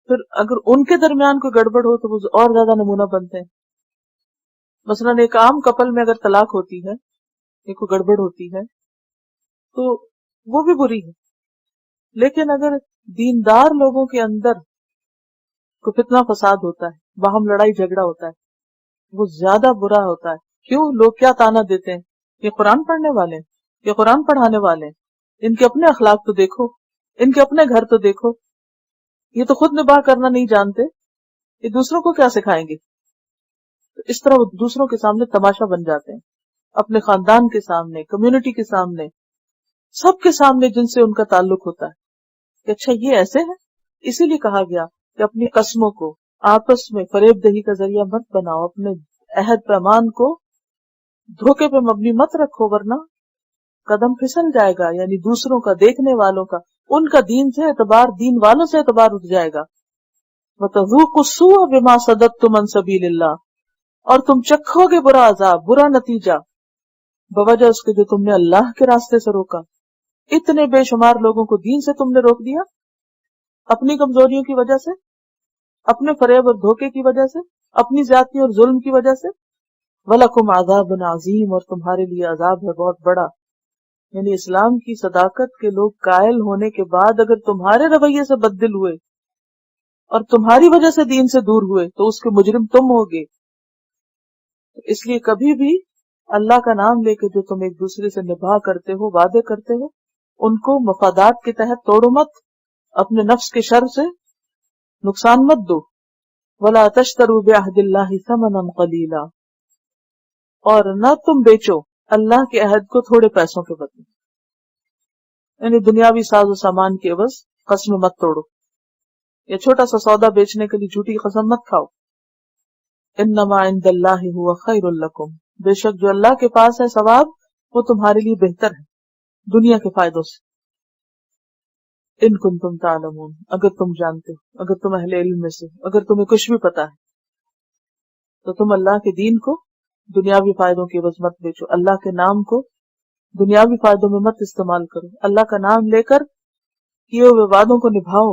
پھر اگر ان کے درمیان کوئی گڑبڑ ہو تو وہ اور زیادہ نمونہ بنتے ہیں. مثلا ایک عام کپل میں اگر طلاق ہوتی ہے، ایک کوئی گڑبڑ ہوتی ہے تو وہ بھی بری ہے. لیکن اگر دیندار لوگوں کے اندر کوئی فتنہ فساد ہوتا ہے، باہم لڑائی جھگڑا ہوتا ہے، وہ زیادہ برا ہوتا ہے. کیوں؟ لوگ کیا تانا دیتے ہیں؟ یہ قرآن پڑھنے والے ہیں، یہ قرآن پڑھانے والے ہیں، ان کے اپنے اخلاق تو دیکھو، ان کے اپنے گھر تو دیکھو، یہ تو خود نباہ کرنا نہیں جانتے، یہ دوسروں کو کیا سکھائیں گے؟ تو اس طرح وہ دوسروں کے سامنے تماشا بن جاتے ہیں، اپنے خاندان کے سامنے، کمیونٹی کے سامنے، سب کے سامنے جن سے ان کا تعلق ہوتا ہے کہ اچھا یہ ایسے ہیں. اسی لیے کہا گیا کہ اپنی قسموں کو آپس میں فریب دہی کا ذریعہ مت بناؤ، اپنے عہد پیمان کو دھوکے پہ مبنی مت رکھو، ورنہ قدم پھسل جائے گا. یعنی دوسروں کا، دیکھنے والوں کا، ان کا دین سے اعتبار، دین والوں سے اعتبار اٹھ جائے گا. وَتَذُوقُوا السُّوءَ بِمَا صَدَدتُّمْ عَن سَبِيلِ اللَّهِ، اور تم چکھو گے برا عذاب، برا نتیجہ بوجہ اس کے جو تم نے اللہ کے راستے سے روکا. اتنے بے شمار لوگوں کو دین سے تم نے روک دیا اپنی کمزوریوں کی وجہ سے، اپنے فریب اور دھوکے کی وجہ سے، اپنی زیادتی اور ظلم کی وجہ سے. وَلَكُمْ عَذَابٌ عَظِيمٌ، اور تمہارے لیے عذاب ہے بہت بڑا. یعنی اسلام کی صداقت کے لوگ قائل ہونے کے بعد اگر تمہارے رویے سے بددل ہوئے اور تمہاری وجہ سے دین سے دور ہوئے تو اس کے مجرم تم ہوگے. اس لیے کبھی بھی اللہ کا نام لے کے جو تم ایک دوسرے سے نبھا کرتے ہو، وعدے کرتے ہو، ان کو مفادات کے تحت توڑو مت، اپنے نفس کے شر سے نقصان مت دو. وَلَا تَشْتَرُوا بِعَهْدِ اللَّهِ ثَمَنًا قَلِيلًا، اور نہ تم بیچو اللہ کے عہد کو تھوڑے پیسوں کے بدلے. یعنی دنیاوی ساز و سامان کے عوض قسم مت توڑو، یا چھوٹا سا سودا بیچنے کے لیے جھوٹی قسم مت کھاؤ. انما عند اللہ هو خیر لکم، بے شک جو اللہ کے پاس ہے ثواب وہ تمہارے لیے بہتر ہے دنیا کے فائدوں سے. ان کنتم تعلمون، اگر تم جانتے ہو، اگر تم اہل علم میں سے، اگر تمہیں کچھ بھی پتا ہے تو تم اللہ کے دین کو دنیاوی فائدوں کے عوض مت بیچو، اللہ کے نام کو دنیاوی فائدوں میں مت استعمال کرو. اللہ کا نام لے کر کیے ہوئے وعدوں کو نبھاؤ.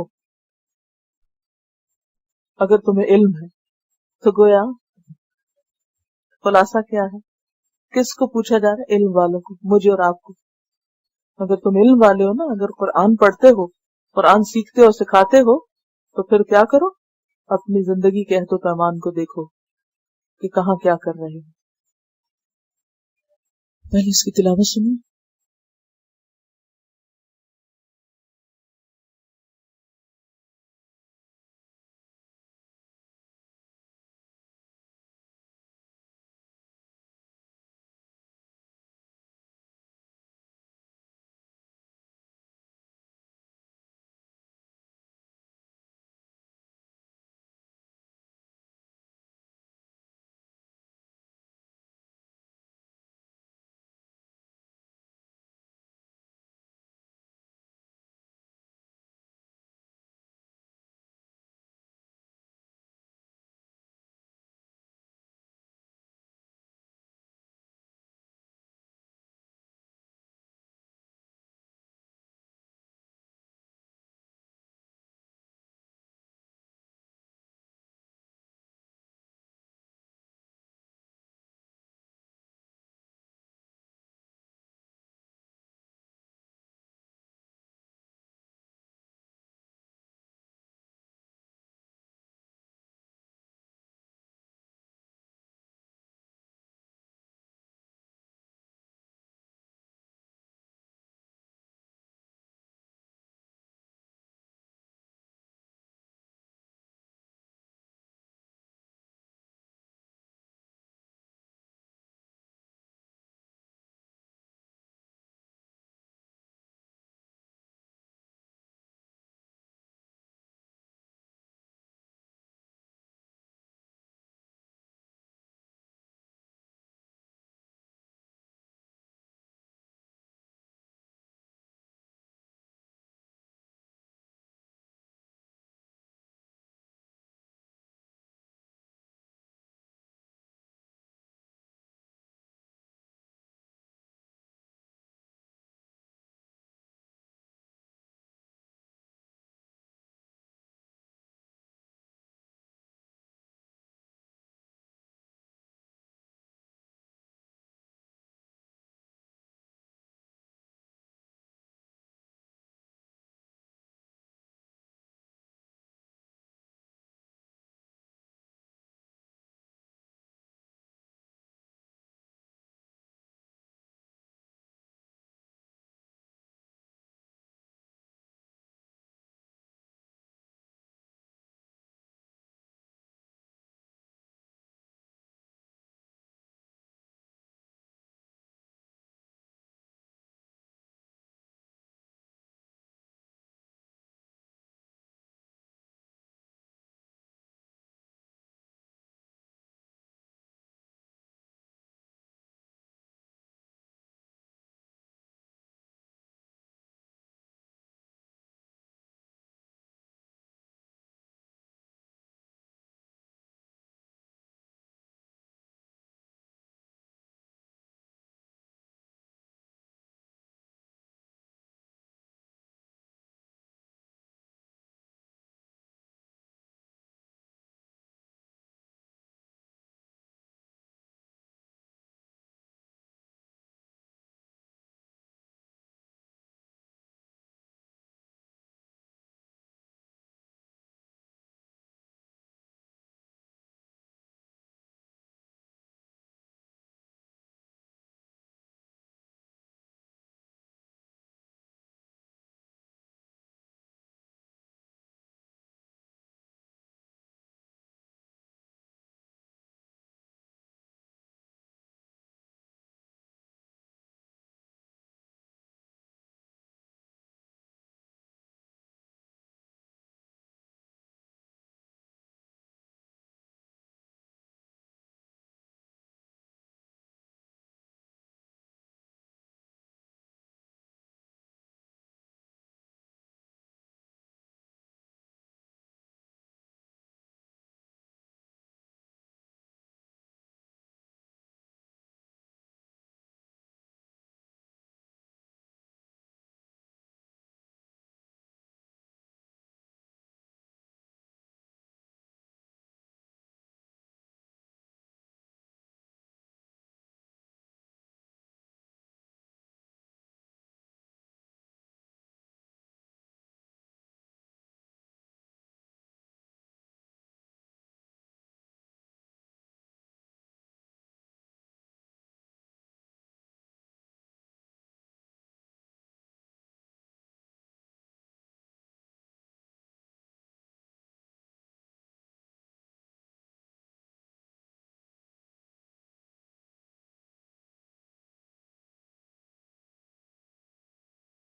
اگر تمہیں علم ہے تو گویا خلاصہ کیا ہے؟ کس کو پوچھا جا رہا ہے؟ علم والوں کو، مجھے اور آپ کو. اگر تم علم والے ہو نا، اگر قرآن پڑھتے ہو، قرآن سیکھتے ہو، سکھاتے ہو، تو پھر کیا کرو؟ اپنی زندگی کے عہد و پیمان کو دیکھو کہ کہاں کیا کر رہے ہو. پہلے اس کی تلاوت سنو.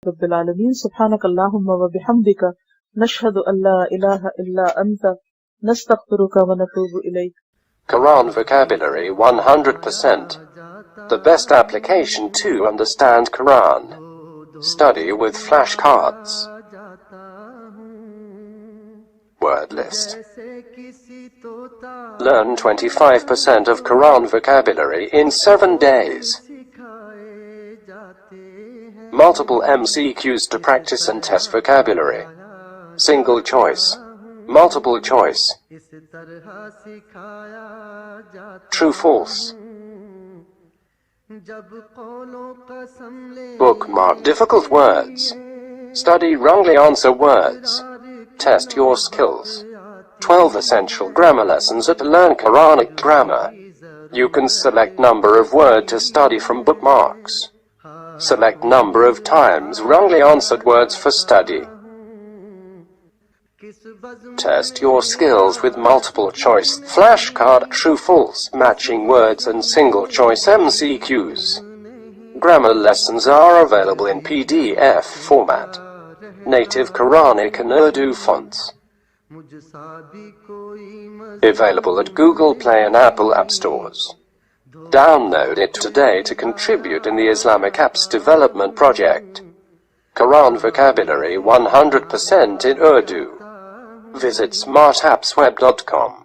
Rabbil Alameen. Subhanakallahumma wa bihamdika. Nashhadu an la ilaha illa anta. Nastaghfiruka wa natubu ilayk. Quran vocabulary 100%. The best application to understand Quran. Study with flashcards. Word list. Learn 25% of Quran vocabulary in 7 days. Multiple MCQs to practice and test vocabulary. Single choice. Multiple choice. True, false. Bookmark difficult words. Study wrongly answer words. Test your skills. 12 essential grammar lessons at Learn Quranic Grammar. You can select number of word to study from bookmarks. Select number of times wrongly answered words for study. Test your skills with multiple choice flashcard, true, false, matching words and single choice MCQs. Grammar lessons are available in PDF format. Native Quranic and Urdu fonts. Available at Google Play and Apple App Stores. Download it today to contribute in the Islamic Apps Development Project. Quran vocabulary 100% in Urdu. Visit smartappsweb.com.